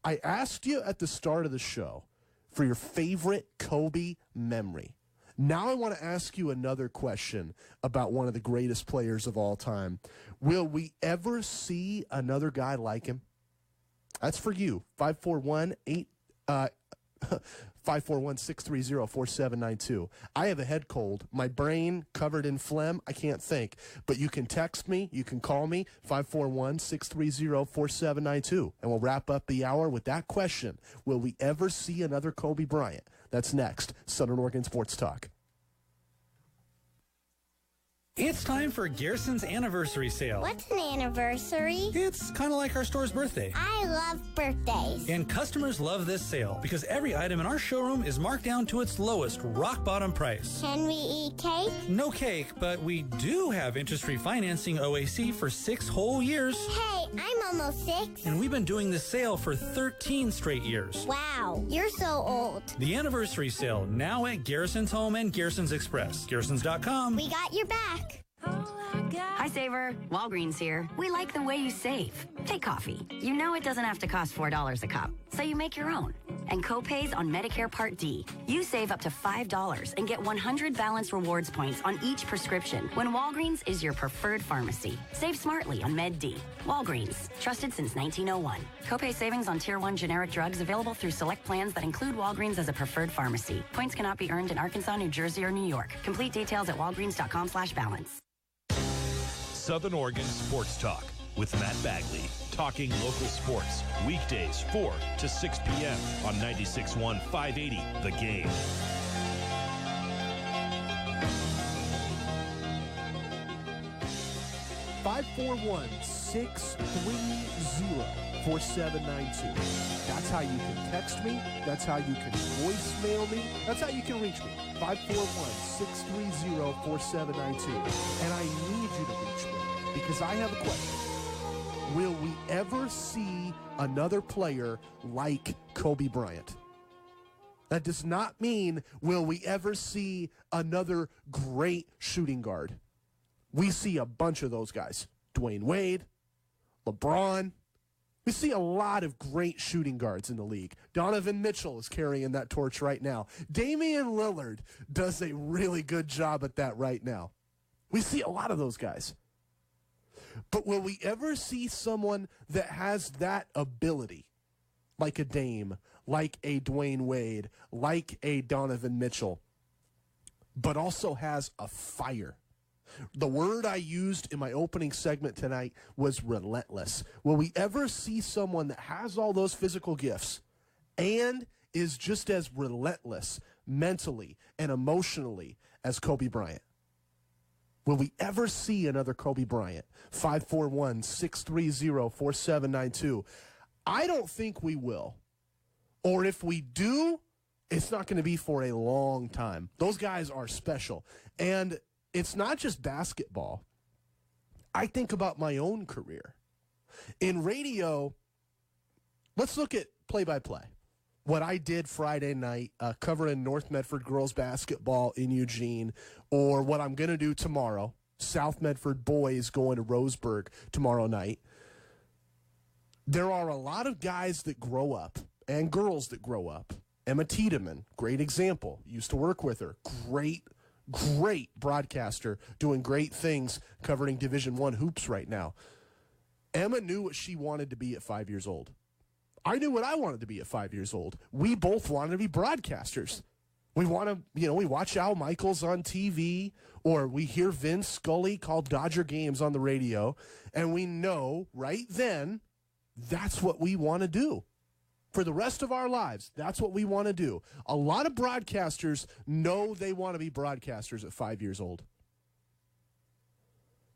I asked you at the start of the show for your favorite Kobe memory. Now I want to ask you another question about one of the greatest players of all time. Will we ever see another guy like him? That's for you. 541-630-4792. I have a head cold. My brain covered in phlegm. I can't think. But you can text me. You can call me. 541-630-4792. And we'll wrap up the hour with that question. Will we ever see another Kobe Bryant? That's next. Southern Oregon Sports Talk. It's time for Garrison's anniversary sale. What's an anniversary? It's kind of like our store's birthday. I love birthdays. And customers love this sale because every item in our showroom is marked down to its lowest rock bottom price. Can we eat cake? No cake, but we do have interest-free financing OAC for 6 whole years. Hey, I'm almost 6. And we've been doing this sale for 13 straight years. Wow, you're so old. The anniversary sale now at Garrison's Home and Garrison's Express. Garrisons.com. We got your back. Hi, Saver. Walgreens here. We like the way you save. Take coffee. You know it doesn't have to cost $4 a cup, so you make your own. And co-pays on Medicare Part D. You save up to $5 and get 100 Balance Rewards points on each prescription when Walgreens is your preferred pharmacy. Save smartly on Med D. Walgreens. Trusted since 1901. Copay savings on Tier 1 generic drugs available through select plans that include Walgreens as a preferred pharmacy. Points cannot be earned in Arkansas, New Jersey, or New York. Complete details at walgreens.com/balance. Southern Oregon Sports Talk with Matt Bagley. Talking local sports. Weekdays 4 to 6 p.m. on 96.1 580 The Game. (541-630-4792). That's how you can text me. That's how you can voicemail me. That's how you can reach me. 541-630-4792. And I need you to reach me because I have a question. Will we ever see another player like Kobe Bryant? That does not mean will we ever see another great shooting guard. We see a bunch of those guys. Dwayne Wade, LeBron. We see a lot of great shooting guards in the league. Donovan Mitchell is carrying that torch right now. Damian Lillard does a really good job at that right now. We see a lot of those guys. But will we ever see someone that has that ability, like a Dame, like a Dwayne Wade, like a Donovan Mitchell, but also has a fire? The word I used in my opening segment tonight was relentless. Will we ever see someone that has all those physical gifts and is just as relentless mentally and emotionally as Kobe Bryant? Will we ever see another Kobe Bryant? 541-630-4792. I don't think we will. Or if we do, it's not going to be for a long time. Those guys are special. And it's not just basketball. I think about my own career. In radio, let's look at play-by-play. What I did Friday night covering North Medford girls basketball in Eugene, or what I'm going to do tomorrow, South Medford boys going to Roseburg tomorrow night. There are a lot of guys that grow up and girls that grow up. Emma Tiedemann, great example. Used to work with her. Great broadcaster, doing great things covering Division I hoops right now. Emma knew what she wanted to be at 5 years old. I knew what I wanted to be at 5 years old. We both wanted to be broadcasters. We want to, we watch Al Michaels on TV, or we hear Vince Scully call Dodger games on the radio, and we know right then that's what we want to do. For the rest of our lives, that's what we want to do. A lot of broadcasters know they want to be broadcasters at 5 years old.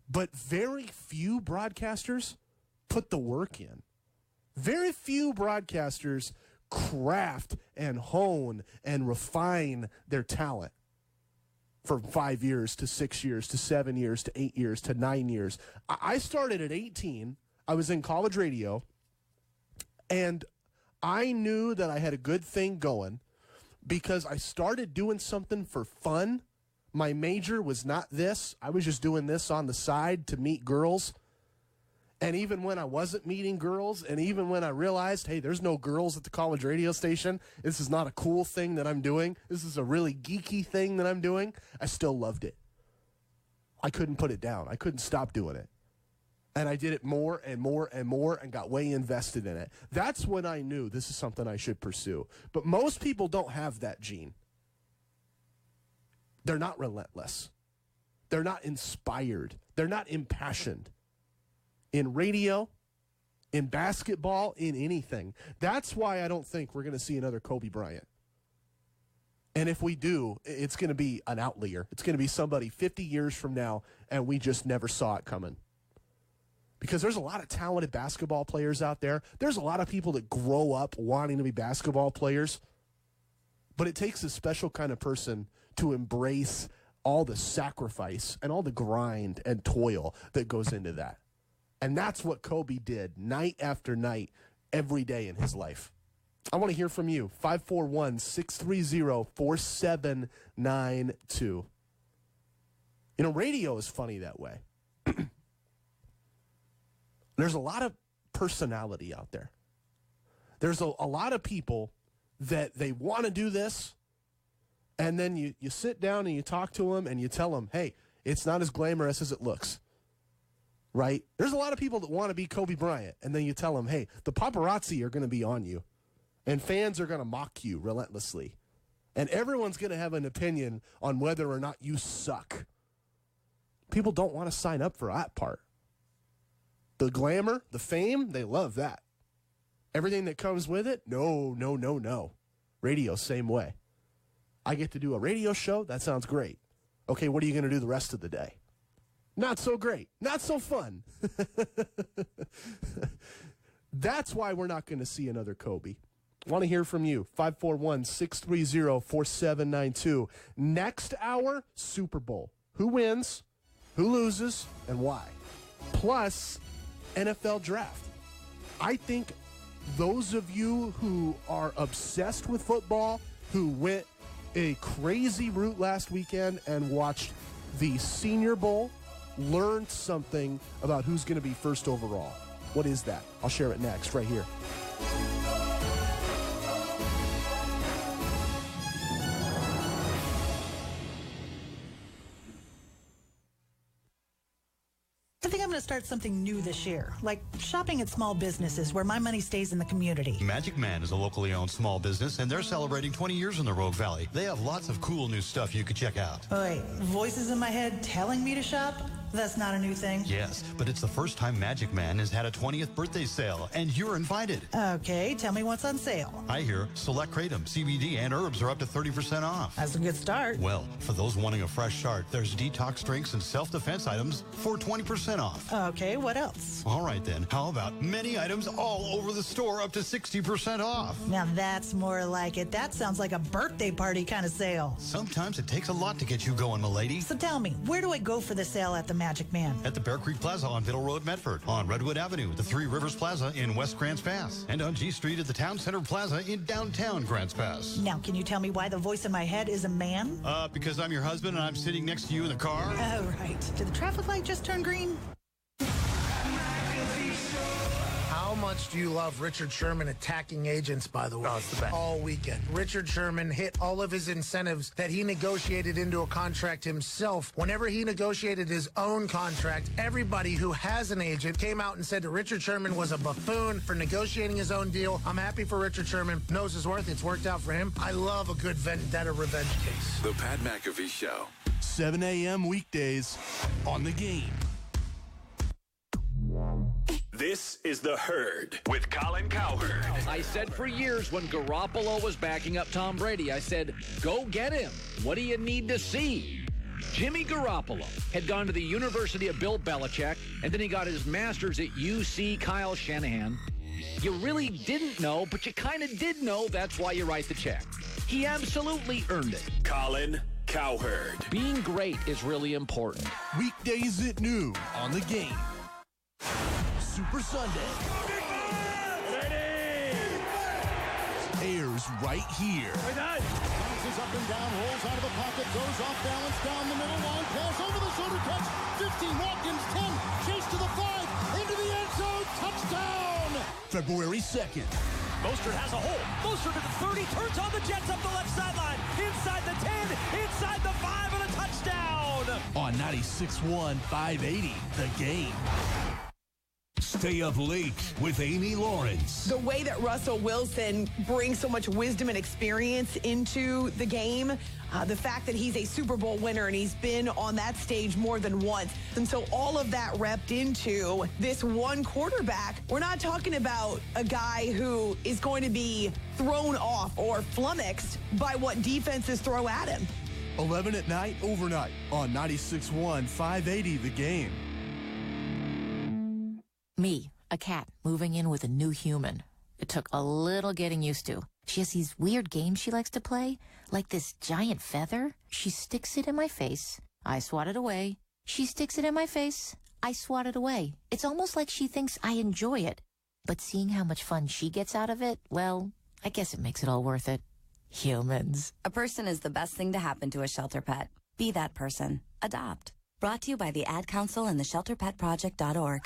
But very few broadcasters put the work in. Very few broadcasters craft and hone and refine their talent from 5 years to 6 years to 7 years to 8 years to 9 years. I started at 18. I was in college radio, and I knew that I had a good thing going because I started doing something for fun. My major was not this. I was just doing this on the side to meet girls. And even when I wasn't meeting girls, and even when I realized, hey, there's no girls at the college radio station, this is not a cool thing that I'm doing, this is a really geeky thing that I'm doing, I still loved it. I couldn't put it down. I couldn't stop doing it. And I did it more and more and more and got way invested in it. That's when I knew this is something I should pursue. But most people don't have that gene. They're not relentless. They're not inspired. They're not impassioned. In radio, in basketball, in anything. That's why I don't think we're going to see another Kobe Bryant. And if we do, it's going to be an outlier. It's going to be somebody 50 years from now, and we just never saw it coming. Because there's a lot of talented basketball players out there. There's a lot of people that grow up wanting to be basketball players. But it takes a special kind of person to embrace all the sacrifice and all the grind and toil that goes into that. And that's what Kobe did night after night, every day in his life. I want to hear from you. 541-630-4792. Radio is funny that way. There's a lot of personality out there. There's a lot of people that they want to do this, and then you sit down and you talk to them and you tell them, hey, it's not as glamorous as it looks, right? There's a lot of people that want to be Kobe Bryant, and then you tell them, hey, the paparazzi are going to be on you, and fans are going to mock you relentlessly, and everyone's going to have an opinion on whether or not you suck. People don't want to sign up for that part. The glamour, the fame, they love that. Everything that comes with it, no. Radio, same way. I get to do a radio show, that sounds great. Okay, what are you going to do the rest of the day? Not so great, not so fun. That's why we're not going to see another Kobe. I want to hear from you. 541-630-4792. Next hour, Super Bowl. Who wins, who loses, and why? Plus, NFL draft. I think those of you who are obsessed with football, who went a crazy route last weekend and watched the Senior Bowl, learned something about who's going to be first overall. What is that? I'll share it next, right here. I think I'm going to start something new this year, like shopping at small businesses where my money stays in the community. Magic Man is a locally owned small business, and they're celebrating 20 years in the Rogue Valley. They have lots of cool new stuff you could check out. Wait, voices in my head telling me to shop? That's not a new thing? Yes, but it's the first time Magic Man has had a 20th birthday sale, and you're invited. Okay, tell me what's on sale. I hear select kratom, CBD, and herbs are up to 30% off. That's a good start. Well, for those wanting a fresh start, there's detox drinks and self-defense items for 20% off. Okay, what else? All right, then. How about many items all over the store up to 60% off? Now that's more like it. That sounds like a birthday party kind of sale. Sometimes it takes a lot to get you going, milady. So tell me, where do I go for the sale at the Magic Man? At the Bear Creek Plaza on Biddle Road, Medford, on Redwood Avenue, the Three Rivers Plaza in West Grants Pass, and on G Street at the Town Center Plaza in downtown Grants Pass. Now, can you tell me why the voice in my head is a man? Because I'm your husband and I'm sitting next to you in the car. Oh, right. Did the traffic light just turn green? How much do you love Richard Sherman attacking agents, by the way? Oh, it's the best. All weekend. Richard Sherman hit all of his incentives that he negotiated into a contract himself. Whenever he negotiated his own contract, everybody who has an agent came out and said that Richard Sherman was a buffoon for negotiating his own deal. I'm happy for Richard Sherman. Knows his worth. It's worked out for him. I love a good vendetta revenge case. The Pat McAfee Show. 7 a.m. weekdays on The Game. This is The Herd with Colin Cowherd. I said for years when Garoppolo was backing up Tom Brady, I said, go get him. What do you need to see? Jimmy Garoppolo had gone to the University of Bill Belichick, and then he got his master's at UC Kyle Shanahan. You really didn't know, but you kind of did know. That's why you write the check. He absolutely earned it. Colin Cowherd. Being great is really important. Weekdays at noon on The Game. Super Sunday airs right here. Bounces up and down, rolls out of the pocket, goes off balance down the middle, long pass over the shoulder catch. 15, Watkins 10, chase to the 5, into the end zone, touchdown. February 2nd. Mostert has a hole. Mostert at the 30, turns on the Jets up the left sideline. Inside the 10, inside the 5, and a touchdown. On 96.1, 580, The Game. Stay up late with Amy Lawrence. The way that Russell Wilson brings so much wisdom and experience into the game, the fact that he's a Super Bowl winner and he's been on that stage more than once. And so all of that repped into this one quarterback. We're not talking about a guy who is going to be thrown off or flummoxed by what defenses throw at him. 11 at night, overnight on 96.1, 580, The Game. Me, a cat, moving in with a new human. It took a little getting used to. She has these weird games she likes to play, like this giant feather. She sticks it in my face. I swat it away. She sticks it in my face. I swat it away. It's almost like she thinks I enjoy it. But seeing how much fun she gets out of it, well, I guess it makes it all worth it. Humans. A person is the best thing to happen to a shelter pet. Be that person. Adopt. Brought to you by the Ad Council and the ShelterPetProject.org.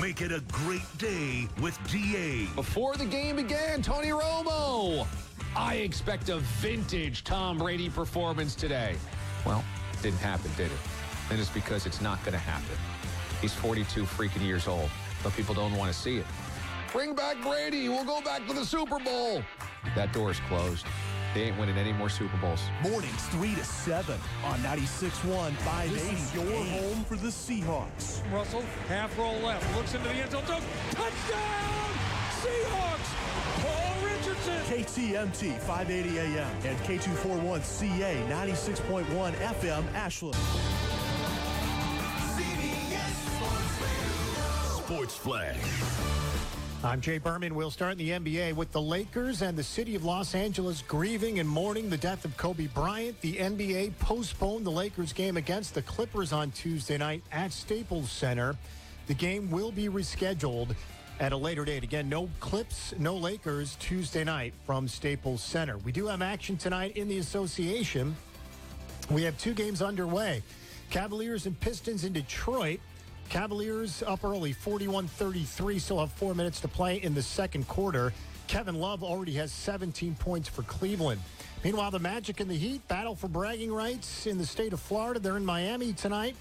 Make it a great day with DA. Before the game began, Tony Romo. I expect a vintage Tom Brady performance today. Well, didn't happen, did it? And it's because it's not going to happen. He's 42 freaking years old, but people don't want to see it. Bring back Brady. We'll go back to the Super Bowl. That door's closed. They ain't winning any more Super Bowls. Mornings 3 to 7 on 96.1, 580. This is your home for the Seahawks. Russell, half roll left, looks into the end zone, touchdown! Seahawks! Paul Richardson! KTMT 580 AM and K241CA 96.1 FM Ashland. Sports Flag. I'm Jay Berman. We'll start in the NBA with the Lakers and the city of Los Angeles grieving and mourning the death of Kobe Bryant. The NBA postponed the Lakers game against the Clippers on Tuesday night at Staples Center. The game will be rescheduled at a later date. Again, no Clips, no Lakers Tuesday night from Staples Center. We do have action tonight in the association. We have two games underway. Cavaliers and Pistons in Detroit. Cavaliers up early, 41-33. Still have 4 minutes to play in the second quarter. Kevin Love already has 17 points for Cleveland. Meanwhile, the Magic and the Heat battle for bragging rights in the state of Florida. They're in Miami tonight.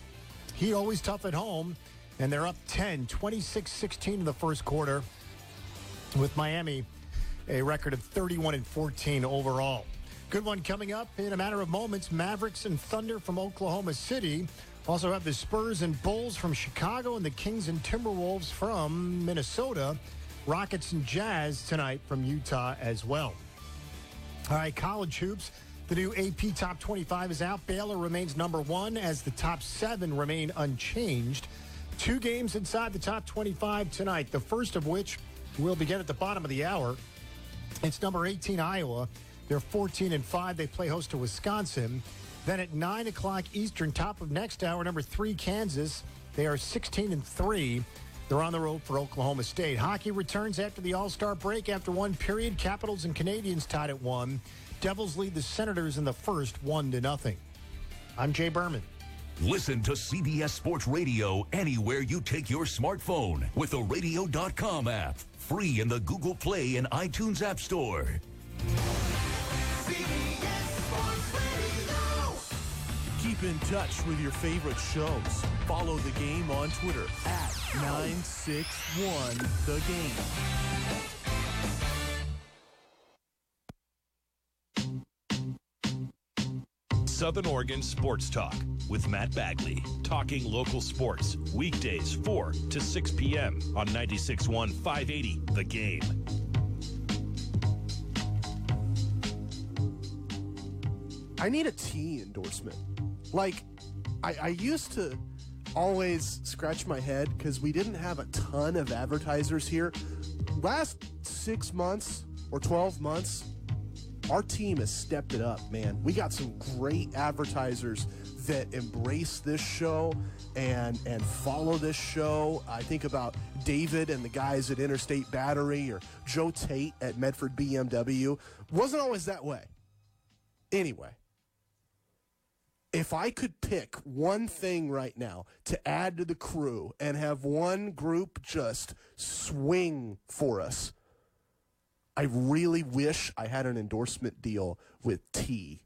Heat always tough at home, and they're up 10, 26-16 in the first quarter, with Miami a record of 31-14 overall. Good one coming up in a matter of moments. Mavericks and Thunder from Oklahoma City. Also have the Spurs and Bulls from Chicago and the Kings and Timberwolves from Minnesota. Rockets and Jazz tonight from Utah as well. All right, college hoops. The new AP Top 25 is out. Baylor remains number 1 as the top 7 remain unchanged. 2 games inside the top 25 tonight, the first of which will begin at the bottom of the hour. It's number 18, Iowa. They're 14-5. They play host to Wisconsin. Then at 9 o'clock Eastern, top of next hour, number 3, Kansas. They are 16-3. They're on the road for Oklahoma State. Hockey returns after the All-Star break. After one period, Capitals and Canadiens tied at 1. Devils lead the Senators in the first 1-0. I'm Jay Berman. Listen to CBS Sports Radio anywhere you take your smartphone with the Radio.com app. Free in the Google Play and iTunes App Store. Keep in touch with your favorite shows. Follow the game on Twitter at 961thegame. Southern Oregon Sports Talk with Matt Bagley. Talking local sports. Weekdays 4 to 6 p.m. on 96.1 580 The Game. I need a tea endorsement. Like, I used to always scratch my head because we didn't have a ton of advertisers here. Last 6 months or 12 months, our team has stepped it up, man. We got some great advertisers that embrace this show and follow this show. I think about David and the guys at Interstate Battery or Joe Tate at Medford BMW. Wasn't always that way. Anyway, if I could pick one thing right now to add to the crew and have one group just swing for us, I really wish I had an endorsement deal with tea.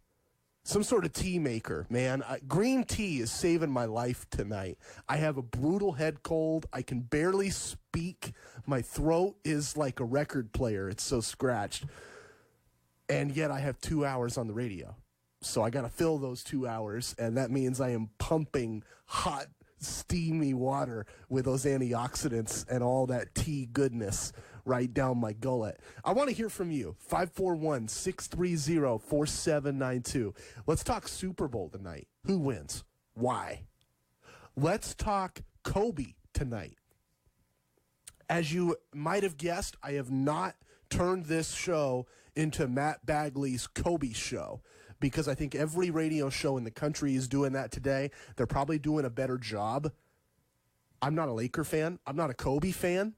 Some sort of tea maker, man. Green tea is saving my life tonight. I have a brutal head cold. I can barely speak. My throat is like a record player. It's so scratched. And yet I have 2 hours on the radio. So I got to fill those 2 hours, and that means I am pumping hot, steamy water with those antioxidants and all that tea goodness right down my gullet. I want to hear from you. 541-630-4792. Let's talk Super Bowl tonight. Who wins? Why? Let's talk Kobe tonight. As you might have guessed, I have not turned this show into Matt Bagley's Kobe show, because I think every radio show in the country is doing that today. They're probably doing a better job. I'm not a Laker fan. I'm not a Kobe fan.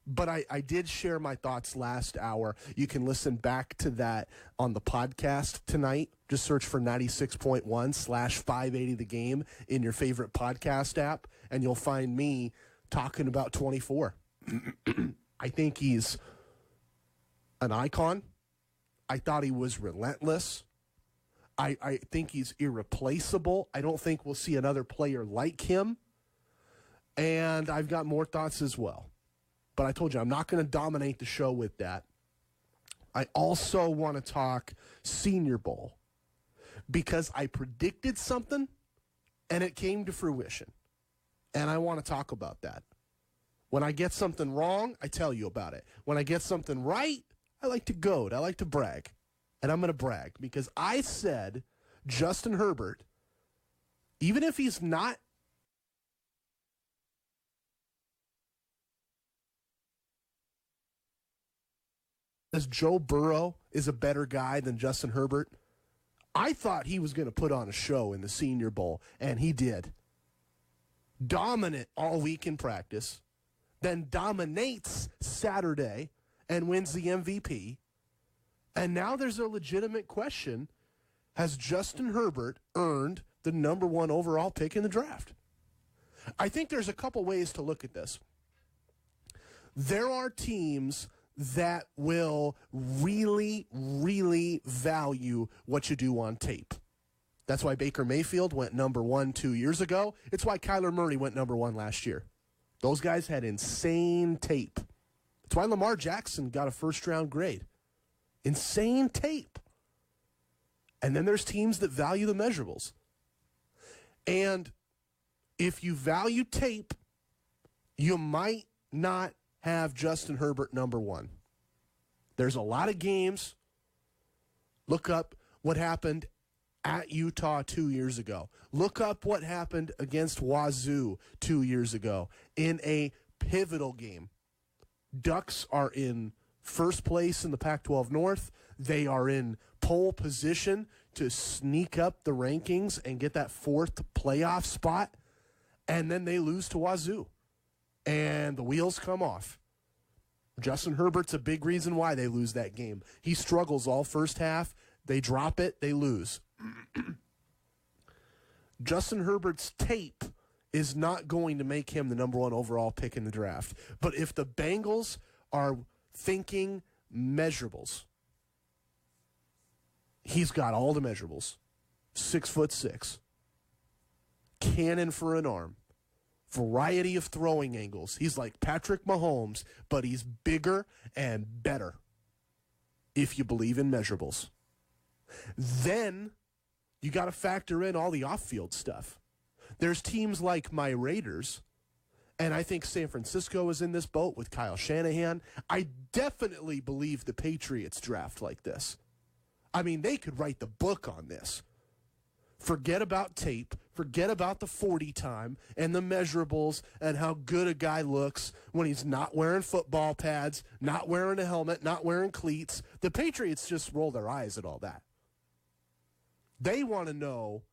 But I did share my thoughts last hour. You can listen back to that on the podcast tonight. Just search for 96.1/580 The Game in your favorite podcast app, and you'll find me talking about 24. I think he's an icon. I thought he was relentless. I think he's irreplaceable. I don't think we'll see another player like him. And I've got more thoughts as well. But I told you, I'm not going to dominate the show with that. I also want to talk Senior Bowl, because I predicted something and it came to fruition. And I want to talk about that. When I get something wrong, I tell you about it. When I get something right, I like to goad. I like to brag. And I'm going to brag because I said Justin Herbert, even if he's not as Joe Burrow is a better guy than Justin Herbert, I thought he was going to put on a show in the Senior Bowl, and he did. Dominant all week in practice, then dominates Saturday and wins the MVP. And now there's a legitimate question. Has Justin Herbert earned the number 1 overall pick in the draft? I think there's a couple ways to look at this. There are teams that will really, really value what you do on tape. That's why Baker Mayfield went number 1 2 years ago. It's why Kyler Murray went number 1 last year. Those guys had insane tape. It's why Lamar Jackson got a first-round grade. Insane tape. And then there's teams that value the measurables. And if you value tape, you might not have Justin Herbert number one. There's a lot of games. Look up what happened at Utah 2 years ago. Look up what happened against Wazoo 2 years ago in a pivotal game. Ducks are in first place in the Pac-12 North. They are in pole position to sneak up the rankings and get that fourth playoff spot. And then they lose to Wazoo. And the wheels come off. Justin Herbert's a big reason why they lose that game. He struggles all first half. They drop it. They lose. Justin Herbert's tape is not going to make him the number one overall pick in the draft. But if the Bengals are thinking measurables, he's got all the measurables. 6'6", cannon for an arm, variety of throwing angles. He's like Patrick Mahomes, but he's bigger and better if you believe in measurables. Then you got to factor in all the off-field stuff. There's teams like my Raiders, and I think San Francisco is in this boat with Kyle Shanahan. I definitely believe the Patriots draft like this. I mean, they could write the book on this. Forget about tape. Forget about the 40 time and the measurables and how good a guy looks when he's not wearing football pads, not wearing a helmet, not wearing cleats. The Patriots just roll their eyes at all that. They want to know,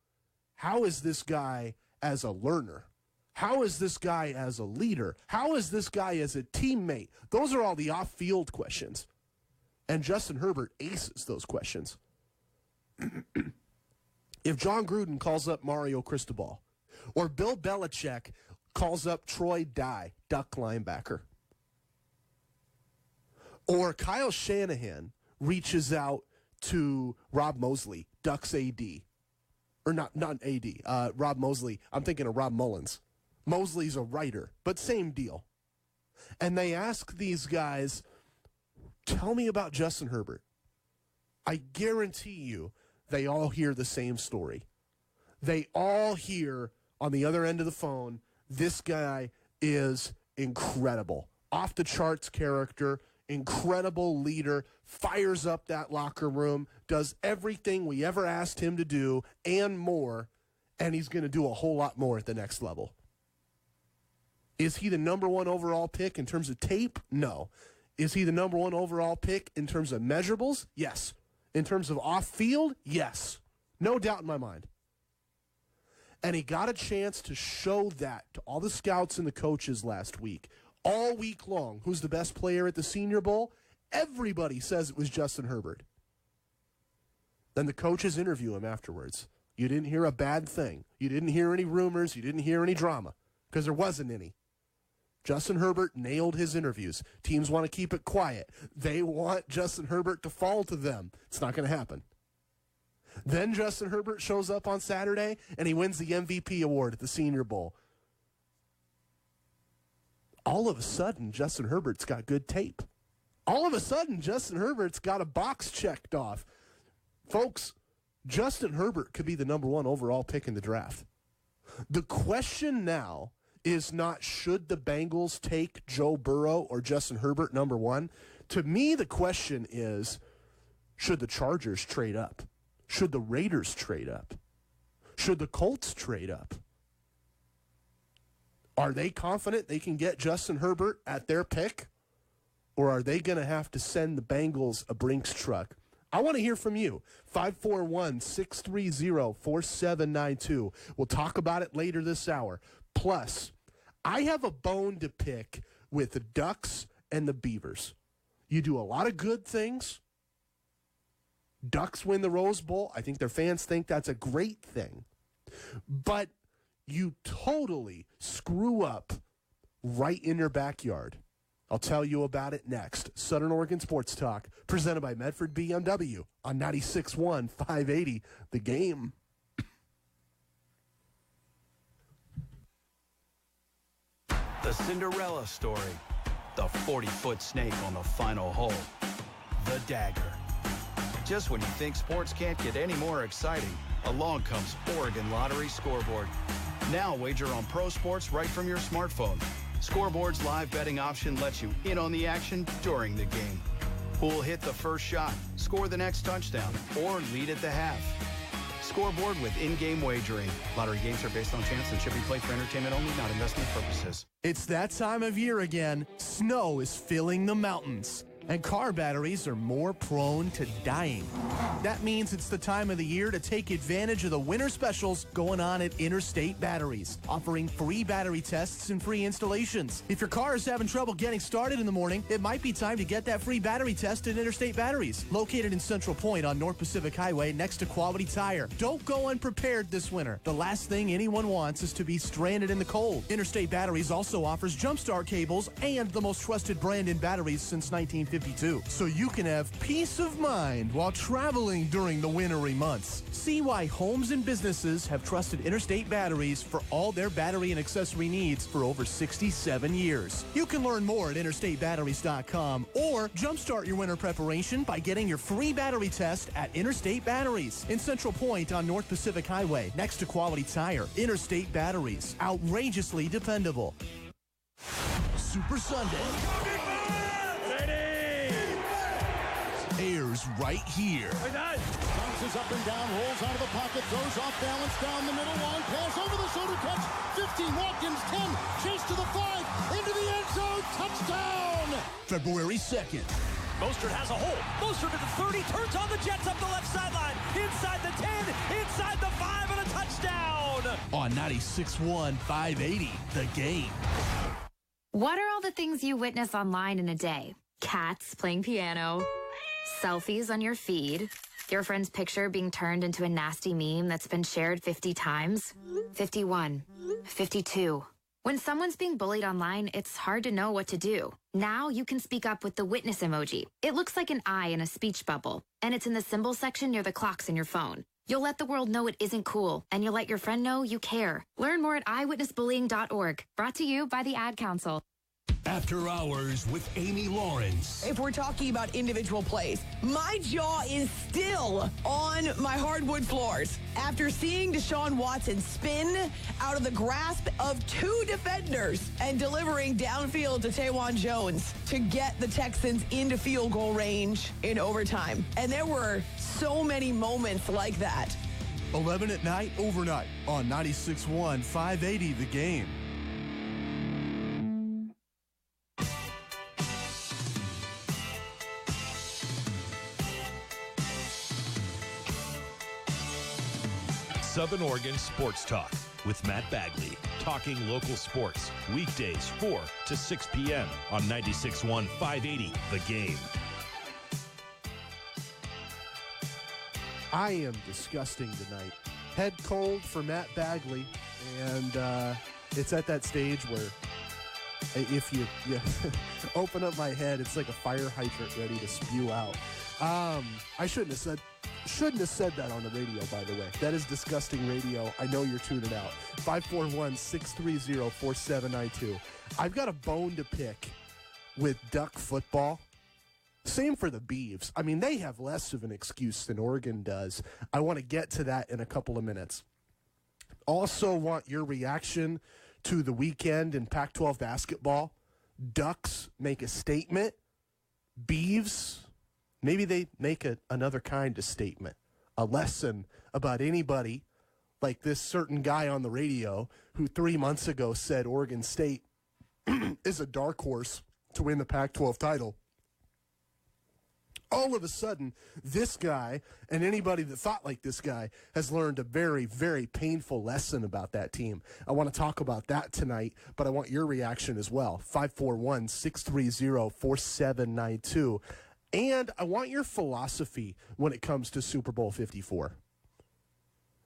how is this guy as a learner? How is this guy as a leader? How is this guy as a teammate? Those are all the off-field questions. And Justin Herbert aces those questions. If John Gruden calls up Mario Cristobal, or Bill Belichick calls up Troy Dye, Duck linebacker, or Kyle Shanahan reaches out to Rob Mosley, Ducks AD, or not AD, Rob Mosley. I'm thinking of Rob Mullins. Mosley's a writer, but same deal. And they ask these guys, tell me about Justin Herbert. I guarantee you they all hear the same story. They all hear on the other end of the phone, this guy is incredible. Off the charts character, incredible leader, fires up that locker room, does everything we ever asked him to do and more, and he's going to do a whole lot more at the next level. Is he the number one overall pick in terms of tape? No. Is he the number one overall pick in terms of measurables? Yes. In terms of off-field? Yes. No doubt in my mind. And he got a chance to show that to all the scouts and the coaches last week. All week long, who's the best player at the Senior Bowl? Everybody says it was Justin Herbert. Then the coaches interview him afterwards. You didn't hear a bad thing. You didn't hear any rumors. You didn't hear any drama, because there wasn't any. Justin Herbert nailed his interviews. Teams want to keep it quiet. They want Justin Herbert to fall to them. It's not going to happen. Then Justin Herbert shows up on Saturday, and he wins the MVP award at the Senior Bowl. All of a sudden, Justin Herbert's got good tape. All of a sudden, Justin Herbert's got a box checked off. Folks, Justin Herbert could be the number one overall pick in the draft. The question now is not, should the Bengals take Joe Burrow or Justin Herbert number one? To me, the question is, should the Chargers trade up? Should the Raiders trade up? Should the Colts trade up? Are they confident they can get Justin Herbert at their pick? Or are they going to have to send the Bengals a Brinks truck? I want to hear from you. 541-630-4792. We'll talk about it later this hour. Plus, I have a bone to pick with the Ducks and the Beavers. You do a lot of good things. Ducks win the Rose Bowl. I think their fans think that's a great thing. But you totally screw up right in your backyard. I'll tell you about it next. Southern Oregon Sports Talk, presented by Medford BMW on 96.1 580 The Game. The Cinderella story. The 40-foot snake on the final hole. The dagger. Just when you think sports can't get any more exciting, along comes Oregon Lottery Scoreboard. Now wager on pro sports right from your smartphone. Scoreboard's live betting option lets you in on the action during the game. Who'll hit the first shot, score the next touchdown, or lead at the half. Scoreboard with in-game wagering. Lottery games are based on chance and should be played for entertainment only, not investment purposes. It's that time of year again. Snow is filling the mountains, and car batteries are more prone to dying. That means it's the time of the year to take advantage of the winter specials going on at Interstate Batteries, offering free battery tests and free installations. If your car is having trouble getting started in the morning, it might be time to get that free battery test at Interstate Batteries, located in Central Point on North Pacific Highway next to Quality Tire. Don't go unprepared this winter. The last thing anyone wants is to be stranded in the cold. Interstate Batteries also offers Jumpstart cables and the most trusted brand in batteries since 1952, so you can have peace of mind while traveling during the wintry months. See why homes and businesses have trusted Interstate Batteries for all their battery and accessory needs for over 67 years. You can learn more at interstatebatteries.com or jumpstart your winter preparation by getting your free battery test at Interstate Batteries in Central Point on North Pacific Highway next to Quality Tire. Interstate Batteries, outrageously dependable. Super Sunday airs right here. Bounces up and down, rolls out of the pocket, throws off balance down the middle, long pass over the shoulder catch. 15, Watkins 10, chase to the 5, into the end zone, touchdown! February 2nd. Mostert has a hole. Mostert at the 30, turns on the Jets up the left sideline. Inside the 10, inside the 5, and a touchdown! On 96.1 580, The Game. What are all the things you witness online in a day? Cats playing piano, selfies on your feed, your friend's picture being turned into a nasty meme that's been shared 50 times, 51, 52. When someone's being bullied online, it's hard to know what to do. Now you can speak up with the witness emoji. It looks like an eye in a speech bubble, and it's in the symbol section near the clocks in your phone. You'll let the world know it isn't cool, and you'll let your friend know you care. Learn more at eyewitnessbullying.org. Brought to you by the Ad Council. After Hours with Amy Lawrence. If we're talking about individual plays, my jaw is still on my hardwood floors after seeing Deshaun Watson spin out of the grasp of 2 defenders and delivering downfield to Tawan Jones to get the Texans into field goal range in overtime. And there were so many moments like that. 11 at night, overnight on 96.1 580 The Game. Southern Oregon Sports Talk with Matt Bagley. Talking local sports. Weekdays 4 to 6 p.m. on 96.1 580 The Game. I am disgusting tonight. Head cold for Matt Bagley, and it's at that stage where if you open up my head, it's like a fire hydrant ready to spew out. I shouldn't have said that on the radio, by the way. That is disgusting radio. I know you're tuning out. 541-630-4792. I've got a bone to pick with Duck football. Same for the Beavs. I mean, they have less of an excuse than Oregon does. I want to get to that in a couple of minutes. Also want your reaction to the weekend in Pac-12 basketball. Ducks make a statement. Beavs, maybe they make another kind of statement, a lesson about anybody like this certain guy on the radio who 3 months ago said Oregon State is a dark horse to win the Pac-12 title. All of a sudden, this guy and anybody that thought like this guy has learned a very, very painful lesson about that team. I want to talk about that tonight, but I want your reaction as well. 541-630-4792. And I want your philosophy when it comes to Super Bowl 54.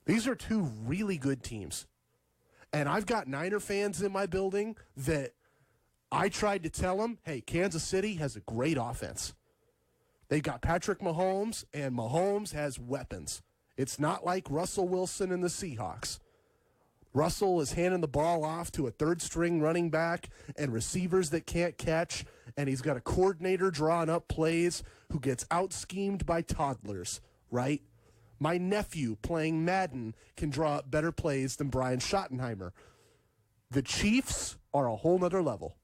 These are 2 really good teams. And I've got Niner fans in my building that I tried to tell them, hey, Kansas City has a great offense. They got Patrick Mahomes, and Mahomes has weapons. It's not like Russell Wilson and the Seahawks. Russell is handing the ball off to a third-string running back and receivers that can't catch, and he's got a coordinator drawing up plays who gets out-schemed by toddlers, right? My nephew playing Madden can draw up better plays than Brian Schottenheimer. The Chiefs are a whole nother level.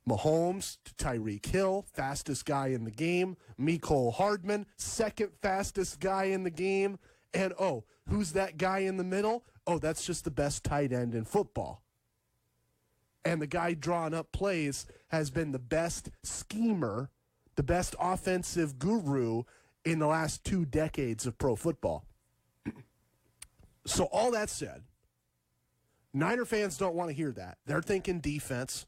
Mahomes to Tyreek Hill, fastest guy in the game. Mecole Hardman, second fastest guy in the game. And, oh, who's that guy in the middle? Oh, that's just the best tight end in football. And the guy drawing up plays has been the best schemer, the best offensive guru in the last 2 decades of pro football. So all that said, Niner fans don't want to hear that. They're thinking defense.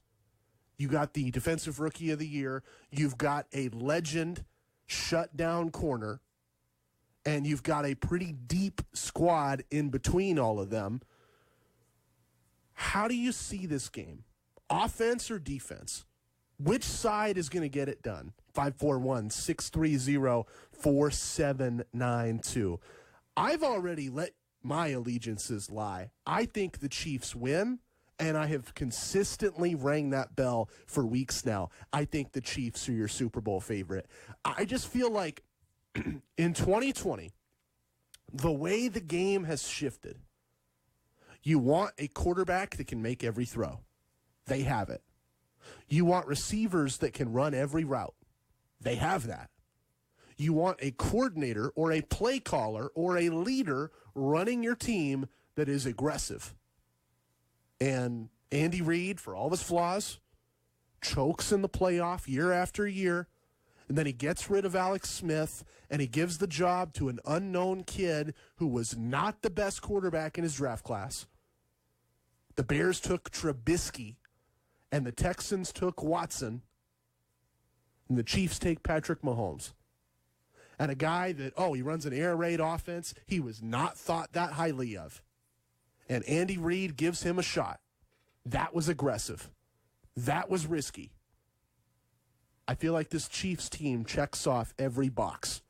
You got the Defensive Rookie of the Year. You've got a legend shutdown corner. And you've got a pretty deep squad in between all of them. How do you see this game? Offense or defense? Which side is going to get it done? 541-630-4792. I've already let my allegiances lie. I think the Chiefs win, and I have consistently rang that bell for weeks now. I think the Chiefs are your Super Bowl favorite. I just feel like in 2020, the way the game has shifted, you want a quarterback that can make every throw. They have it. You want receivers that can run every route. They have that. You want a coordinator or a play caller or a leader running your team that is aggressive. And Andy Reid, for all of his flaws, chokes in the playoff year after year. And then he gets rid of Alex Smith, and he gives the job to an unknown kid who was not the best quarterback in his draft class. The Bears took Trubisky, and the Texans took Watson, and the Chiefs take Patrick Mahomes. And a guy that, he runs an air raid offense he was not thought that highly of. And Andy Reid gives him a shot. That was aggressive. That was risky. I feel like this Chiefs team checks off every box.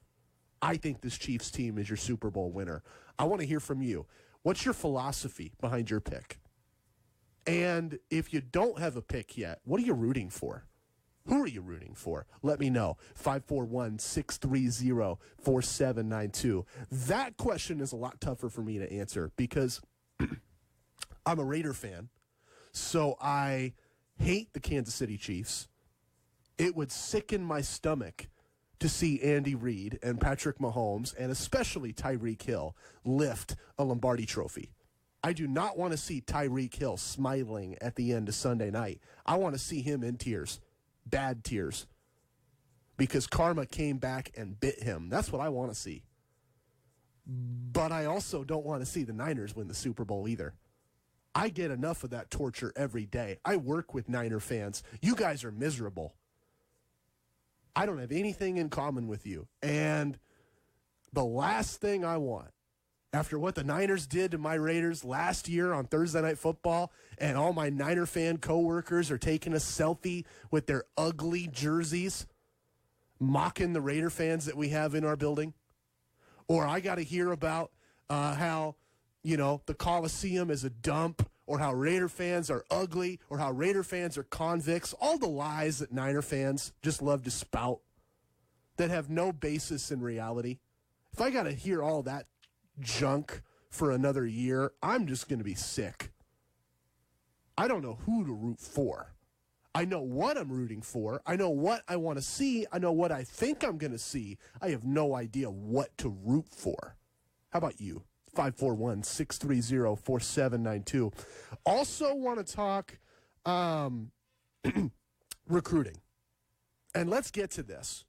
I think this Chiefs team is your Super Bowl winner. I want to hear from you. What's your philosophy behind your pick? And if you don't have a pick yet, what are you rooting for? Who are you rooting for? Let me know. 541-630-4792. That question is a lot tougher for me to answer because I'm a Raider fan, so I hate the Kansas City Chiefs. It would sicken my stomach to see Andy Reid and Patrick Mahomes, and especially Tyreek Hill, lift a Lombardi trophy. I do not want to see Tyreek Hill smiling at the end of Sunday night. I want to see him in tears, bad tears, because karma came back and bit him. That's what I want to see. But I also don't want to see the Niners win the Super Bowl either. I get enough of that torture every day. I work with Niner fans. You guys are miserable. I don't have anything in common with you. And the last thing I want, after what the Niners did to my Raiders last year on Thursday Night Football, and all my Niner fan coworkers are taking a selfie with their ugly jerseys, mocking the Raider fans that we have in our building. Or I got to hear about how, the Coliseum is a dump, or how Raider fans are ugly, or how Raider fans are convicts, all the lies that Niner fans just love to spout that have no basis in reality. If I got to hear all that junk for another year, I'm just going to be sick. I don't know who to root for. I know what I'm rooting for. I know what I want to see. I know what I think I'm going to see. I have no idea what to root for. How about you? 541-630-4792. Also want to talk recruiting. And let's get to this.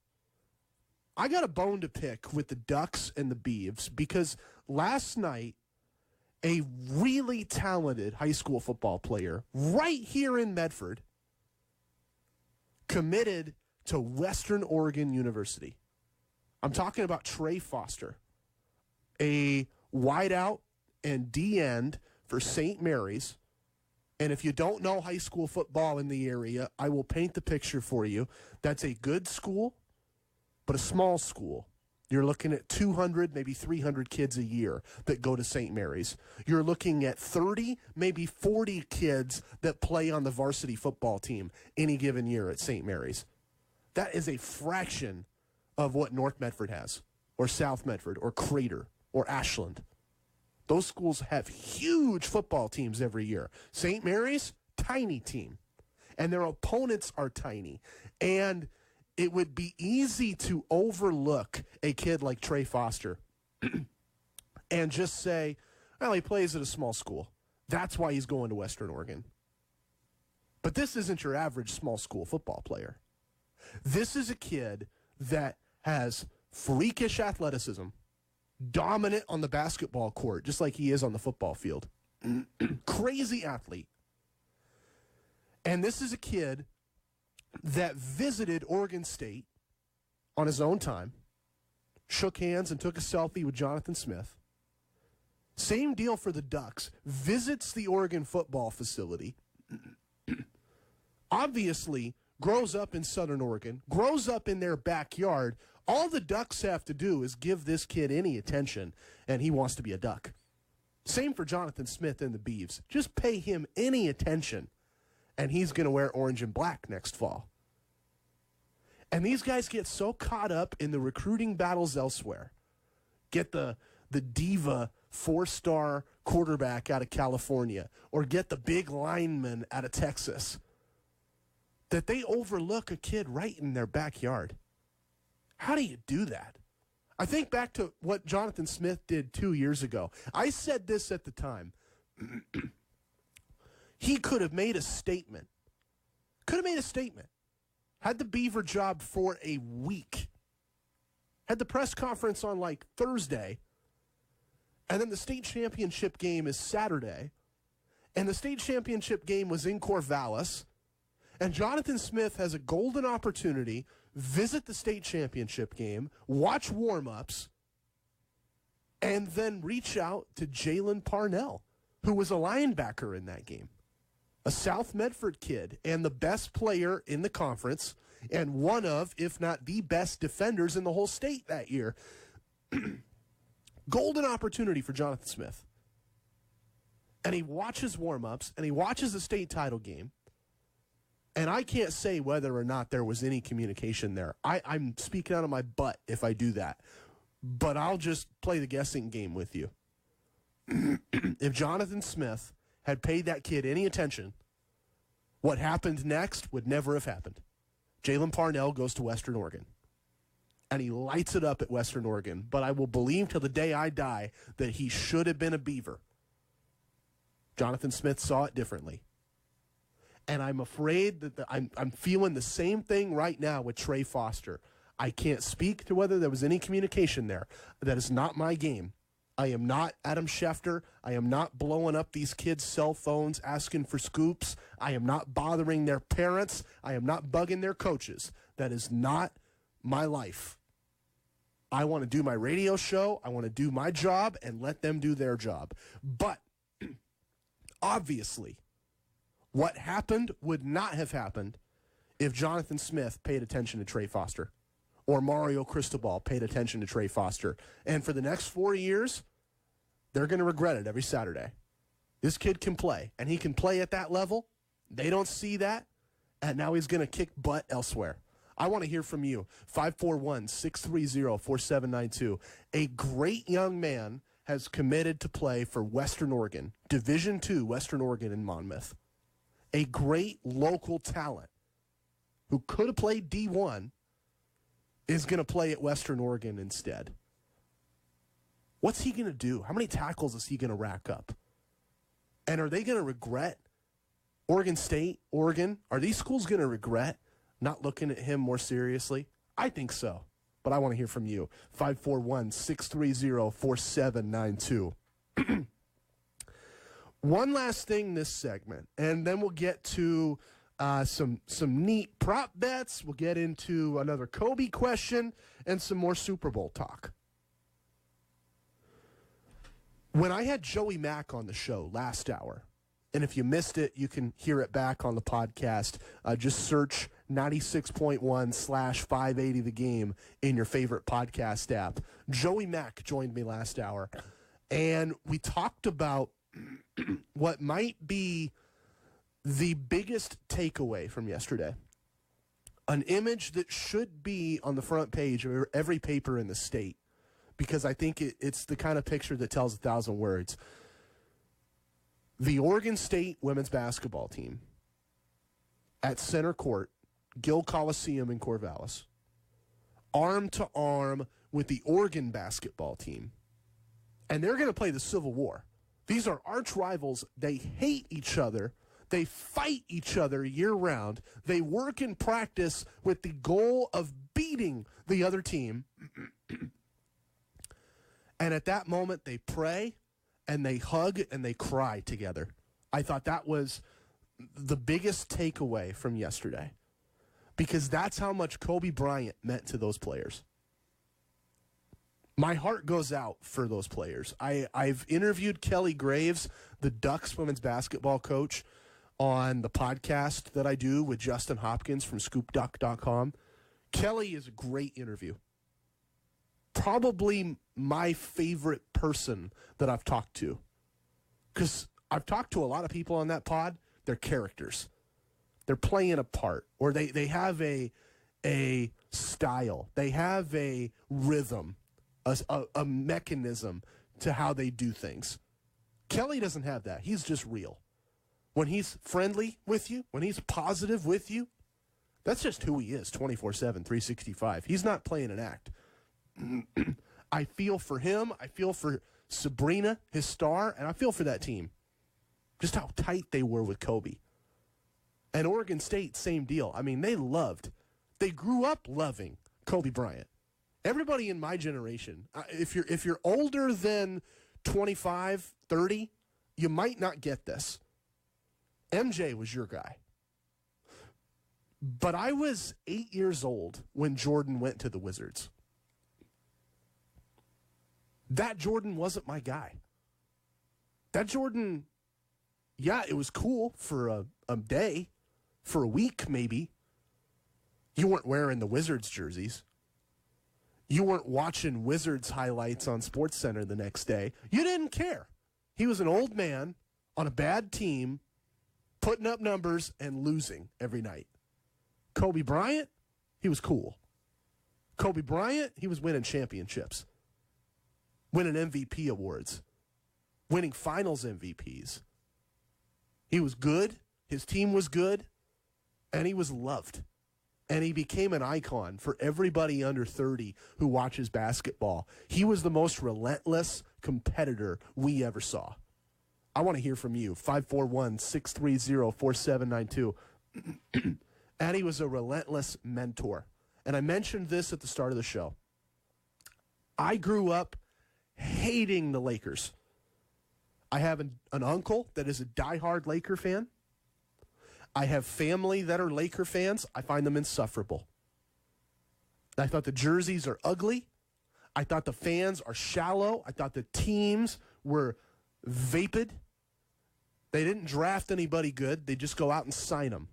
I got a bone to pick with the Ducks and the Beavs because last night, a really talented high school football player right here in Medford committed to Western Oregon University. I'm talking about Trey Foster, a wideout and D-end for St. Mary's. And if you don't know high school football in the area, I will paint the picture for you. That's a good school, but a small school. You're looking at 200, maybe 300 kids a year that go to St. Mary's. You're looking at 30, maybe 40 kids that play on the varsity football team any given year at St. Mary's. That is a fraction of what North Medford has, or South Medford, or Crater, or Ashland. Those schools have huge football teams every year. St. Mary's, tiny team. And their opponents are tiny. And it would be easy to overlook a kid like Trey Foster and just say, well, he plays at a small school. That's why he's going to Western Oregon. But this isn't your average small school football player. This is a kid that has freakish athleticism, dominant on the basketball court, just like he is on the football field. Crazy athlete. And this is a kid that visited Oregon State on his own time, shook hands and took a selfie with Jonathan Smith. Same deal for the Ducks. Visits the Oregon football facility. Obviously, grows up in Southern Oregon, grows up in their backyard. All the Ducks have to do is give this kid any attention, and he wants to be a Duck. Same for Jonathan Smith and the Beavs. Just pay him any attention, and he's going to wear orange and black next fall. And these guys get so caught up in the recruiting battles elsewhere. Get the diva 4-star quarterback out of California, or get the big lineman out of Texas, that they overlook a kid right in their backyard. How do you do that? I think back to what Jonathan Smith did 2 years ago. I said this at the time. He could have made a statement. Had the Beaver job for a week. Had the press conference on like Thursday. And then the state championship game is Saturday. And the state championship game was in Corvallis. And Jonathan Smith has a golden opportunity, visit the state championship game, watch warm-ups, and then reach out to Jalen Parnell, who was a linebacker in that game. A South Medford kid and the best player in the conference and one of, if not the best defenders in the whole state that year. Golden opportunity for Jonathan Smith. And he watches warm-ups and he watches the state title game. And I can't say whether or not there was any communication there. I'm speaking out of my butt if I do that. But I'll just play the guessing game with you. If Jonathan Smith had paid that kid any attention, what happened next would never have happened. Jalen Parnell goes to Western Oregon. And he lights it up at Western Oregon. But I will believe till the day I die that he should have been a Beaver. Jonathan Smith saw it differently. And I'm afraid that I'm feeling the same thing right now with Trey Foster. I can't speak to whether there was any communication there. That is not my game. I am not Adam Schefter. I am not blowing up these kids' cell phones asking for scoops. I am not bothering their parents. I am not bugging their coaches. That is not my life. I want to do my radio show. I want to do my job and let them do their job. But obviously, what happened would not have happened if Jonathan Smith paid attention to Trey Foster or Mario Cristobal paid attention to Trey Foster. And for the next 4 years, they're going to regret it every Saturday. This kid can play, and he can play at that level. They don't see that, and now he's going to kick butt elsewhere. I want to hear from you. 541-630-4792. A great young man has committed to play for Western Oregon, Division II, Western Oregon in Monmouth. A great local talent who could have played D1 is going to play at Western Oregon instead. What's he going to do? How many tackles is he going to rack up? And are they going to regret Oregon State, Oregon? Are these schools going to regret not looking at him more seriously? I think so. But I want to hear from you. 541-630-4792. One last thing this segment, and then we'll get to some neat prop bets. We'll get into another Kobe question and some more Super Bowl talk. When I had Joey Mack on the show last hour, and if you missed it, you can hear it back on the podcast. Just search 96.1/580 The Game in your favorite podcast app. Joey Mack joined me last hour, and we talked about what might be the biggest takeaway from yesterday. An image that should be on the front page of every paper in the state, because I think it's the kind of picture that tells 1,000 words. The Oregon State women's basketball team at center court, Gill Coliseum in Corvallis, arm to arm with the Oregon basketball team. And they're going to play the Civil War. These are arch rivals. They hate each other. They fight each other year-round. They work and practice with the goal of beating the other team. And at that moment, they pray, and they hug, and they cry together. I thought that was the biggest takeaway from yesterday, because that's how much Kobe Bryant meant to those players. My heart goes out for those players. I've interviewed Kelly Graves, the Ducks women's basketball coach, on the podcast that I do with Justin Hopkins from ScoopDuck.com. Kelly is a great interview. Probably my favorite person that I've talked to. Because I've talked to a lot of people on that pod. They're characters. They're playing a part. Or they have a style. They have a rhythm, a mechanism to how they do things. Kelly doesn't have that. He's just real. When he's friendly with you, when he's positive with you, that's just who he is, 24/7, 365. He's not playing an act. I feel for him. I feel for Sabrina, his star, and I feel for that team. Just how tight they were with Kobe. And Oregon State, same deal. I mean, they grew up loving Kobe Bryant. Everybody in my generation, if you're older than 25, 30, you might not get this. MJ was your guy. But I was 8 years old when Jordan went to the Wizards. That Jordan wasn't my guy. That Jordan, yeah, it was cool for a day, for a week maybe. You weren't wearing the Wizards jerseys. You weren't watching Wizards highlights on SportsCenter the next day. You didn't care. He was an old man on a bad team, putting up numbers and losing every night. Kobe Bryant, he was cool. Kobe Bryant, he was winning championships, winning MVP awards, winning finals MVPs. He was good, his team was good, and he was loved. And he became an icon for everybody under 30 who watches basketball. He was the most relentless competitor we ever saw. I want to hear from you, 541-630-4792. And he was a relentless mentor. And I mentioned this at the start of the show. I grew up hating the Lakers. I have an uncle that is a diehard Laker fan. I have family that are Laker fans. I find them insufferable. I thought the jerseys are ugly. I thought the fans are shallow. I thought the teams were vapid. They didn't draft anybody good. They just go out and sign them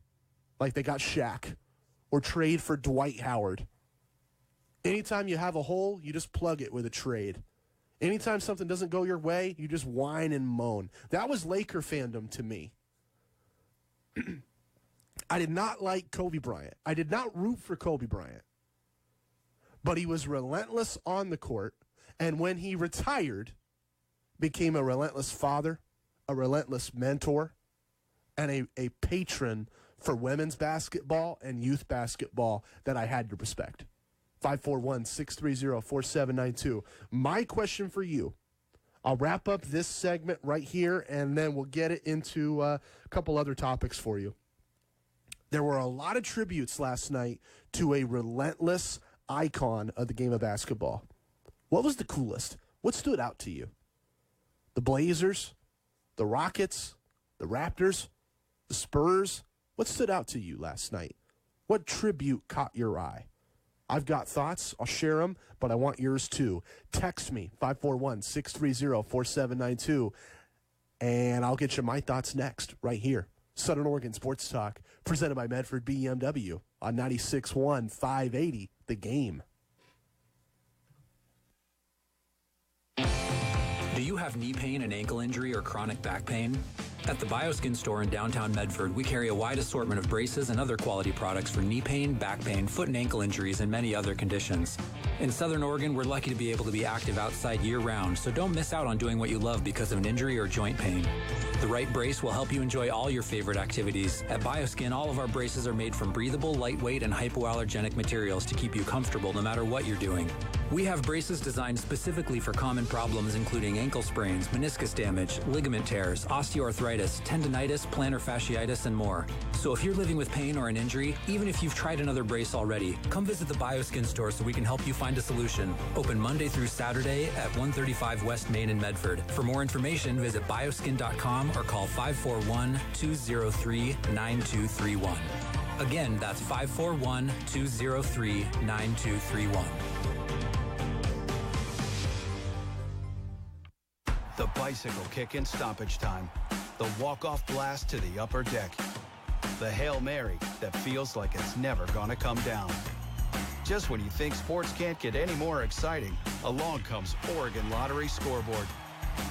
like they got Shaq or trade for Dwight Howard. Anytime you have a hole, you just plug it with a trade. Anytime something doesn't go your way, you just whine and moan. That was Laker fandom to me. I did not like Kobe Bryant. I did not root for Kobe Bryant. But he was relentless on the court, and when he retired, became a relentless father, a relentless mentor, and a patron for women's basketball and youth basketball that I had to respect. 541-630-4792. My question for you, I'll wrap up this segment right here, and then we'll get it into a couple other topics for you. There were a lot of tributes last night to a relentless icon of the game of basketball. What was the coolest? What stood out to you? The Blazers, the Rockets, the Raptors, the Spurs? What stood out to you last night? What tribute caught your eye? I've got thoughts. I'll share them, but I want yours too. Text me, 541-630-4792, and I'll get you my thoughts next, right here. Southern Oregon Sports Talk, presented by Medford BMW on 96.1, 580, The Game. Do you have knee pain, an ankle injury, or chronic back pain? At the BioSkin store in downtown Medford, we carry a wide assortment of braces and other quality products for knee pain, back pain, foot and ankle injuries, and many other conditions. In Southern Oregon, we're lucky to be able to be active outside year-round, so don't miss out on doing what you love because of an injury or joint pain. The right brace will help you enjoy all your favorite activities. At BioSkin, all of our braces are made from breathable, lightweight, and hypoallergenic materials to keep you comfortable no matter what you're doing. We have braces designed specifically for common problems including ankle sprains, meniscus damage, ligament tears, osteoarthritis, tendinitis, plantar fasciitis, and more. So if you're living with pain or an injury, even if you've tried another brace already, come visit the BioSkin store so we can help you find a solution. Open Monday through Saturday at 135 West Main in Medford. For more information, visit bioskin.com or call 541-203-9231. Again, that's 541-203-9231. The bicycle kick in stoppage time. The walk-off blast to the upper deck. The Hail Mary that feels like it's never gonna come down. Just when you think sports can't get any more exciting, along comes Oregon Lottery Scoreboard.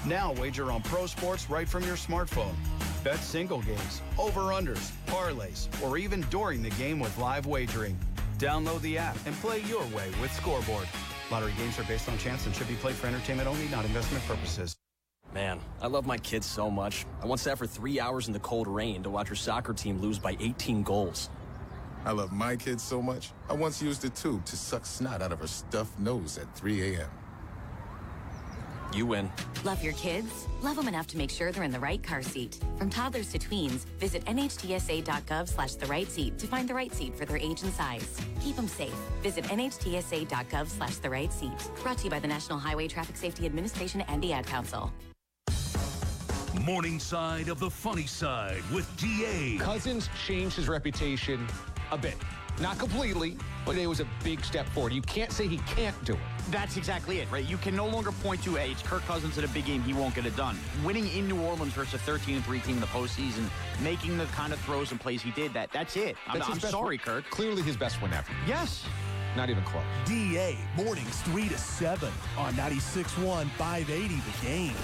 Now wager on pro sports right from your smartphone. Bet single games, over-unders, parlays, or even during the game with live wagering. Download the app and play your way with Scoreboard. Lottery games are based on chance and should be played for entertainment only, not investment purposes. Man, I love my kids so much. I once sat for 3 hours in the cold rain to watch her soccer team lose by 18 goals. I love my kids so much, I once used a tube to suck snot out of her stuffed nose at 3 a.m. You win. Love your kids? Love them enough to make sure they're in the right car seat. From toddlers to tweens, visit nhtsa.gov/the right seat to find the right seat for their age and size. Keep them safe. Visit nhtsa.gov/the right seat. Brought to you by the National Highway Traffic Safety Administration and the Ad Council. Morning side of the funny side with DA. Cousins changed his reputation a bit. Not completely, but it was a big step forward. You can't say he can't do it. That's exactly it, right? You can no longer point to, hey, it's Kirk Cousins at a big game, he won't get it done. Winning in New Orleans versus a 13-3 team in the postseason, making the kind of throws and plays he did, that's it. I'm sorry, Kirk. Clearly his best win ever. Yes. Not even close. DA, mornings 3 to 7 on 96.1, 580 The Game.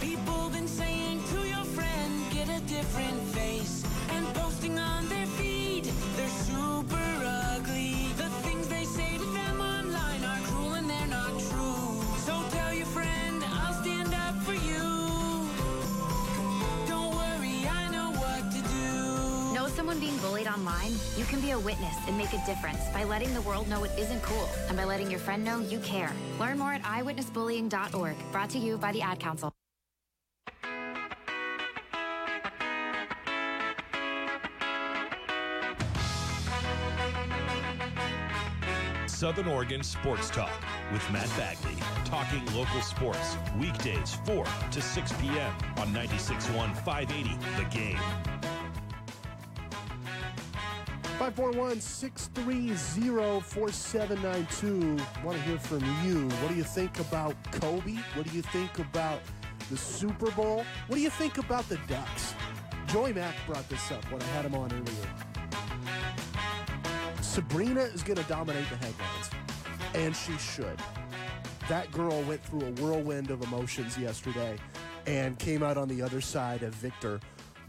People been saying to your friend, get a different face, and posting on their feed, they're super ugly. The things they say to them online are cruel and they're not true. So tell your friend, I'll stand up for you. Don't worry, I know what to do. Know someone being bullied online? You can be a witness and make a difference by letting the world know it isn't cool and by letting your friend know you care. Learn more at eyewitnessbullying.org. Brought to you by the Ad Council. Southern Oregon Sports Talk with Matt Bagley. Talking local sports. Weekdays 4 to 6 p.m. on 96.1, 580 The Game. 541-630-4792. Want to hear from you. What do you think about Kobe? What do you think about the Super Bowl? What do you think about the Ducks? Joey Mack brought this up when I had him on earlier. Sabrina is going to dominate the headlines, and she should. That girl went through a whirlwind of emotions yesterday and came out on the other side of victor.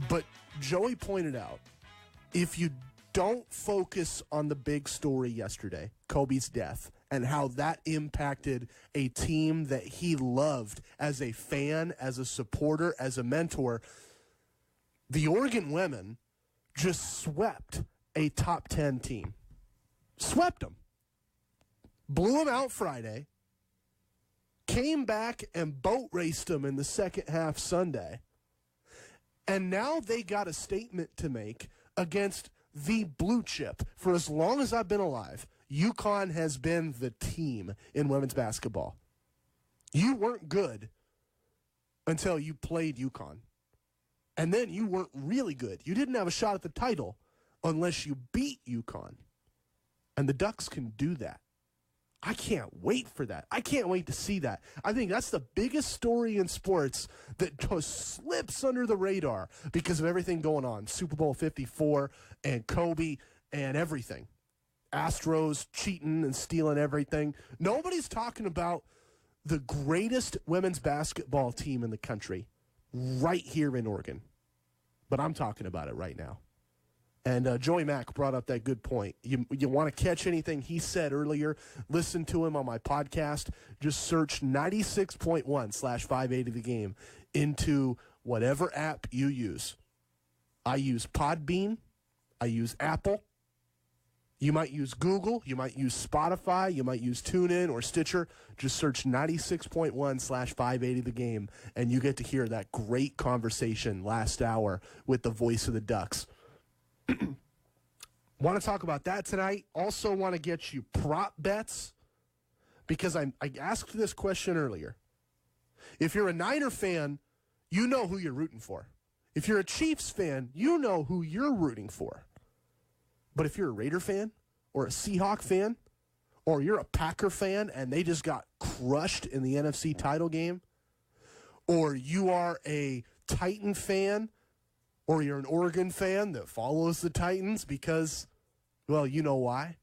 But Joey pointed out, if you don't focus on the big story yesterday, Kobe's death, and how that impacted a team that he loved as a fan, as a supporter, as a mentor, the Oregon women just swept a top 10 team. Swept them. Blew them out Friday. Came back and boat raced them in the second half Sunday. And now they got a statement to make against the blue chip. For as long as I've been alive, UConn has been the team in women's basketball. You weren't good until you played UConn. And then you weren't really good. You didn't have a shot at the title unless you beat UConn. And the Ducks can do that. I can't wait for that. I can't wait to see that. I think that's the biggest story in sports that just slips under the radar because of everything going on. Super Bowl 54 and Kobe and everything. Astros cheating and stealing everything. Nobody's talking about the greatest women's basketball team in the country right here in Oregon. But I'm talking about it right now. And Joey Mack brought up that good point. You want to catch anything he said earlier, listen to him on my podcast. Just search 96.1/580 The Game into whatever app you use. I use Podbean. I use Apple. You might use Google. You might use Spotify. You might use TuneIn or Stitcher. Just search 96.1/580 The Game, and you get to hear that great conversation last hour with the voice of the Ducks. Want to talk about that tonight. Also want to get you prop bets because I asked this question earlier. If you're a Niner fan, you know who you're rooting for. If you're a Chiefs fan, you know who you're rooting for. But if you're a Raider fan or a Seahawk fan or you're a Packer fan and they just got crushed in the NFC title game, or you are a Titan fan or you're an Oregon fan that follows the Titans because, well, you know why.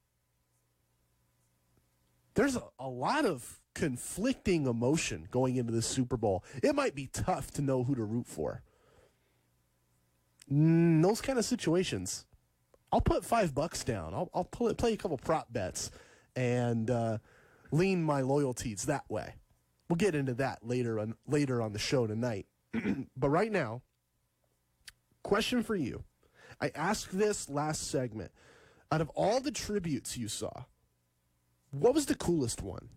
There's a lot of conflicting emotion going into the Super Bowl. It might be tough to know who to root for. In those kind of situations, I'll put $5 down. I'll play a couple prop bets and lean my loyalties that way. We'll get into that later on the show tonight. But right now, question for you. I asked this last segment. Out of all the tributes you saw, what was the coolest one?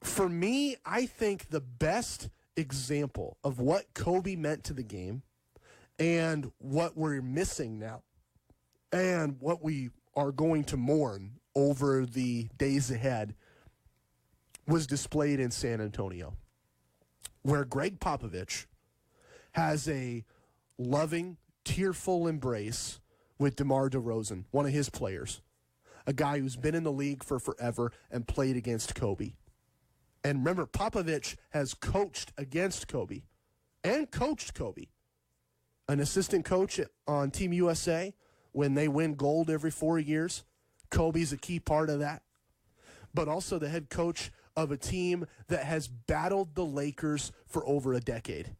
For me, I think the best example of what Kobe meant to the game and what we're missing now and what we are going to mourn over the days ahead was displayed in San Antonio, where Greg Popovich has a loving, tearful embrace with DeMar DeRozan, one of his players, a guy who's been in the league for forever and played against Kobe. And remember, Popovich has coached against Kobe and coached Kobe. An assistant coach on Team USA when they win gold every 4 years. Kobe's a key part of that. But also the head coach of a team that has battled the Lakers for over a decade.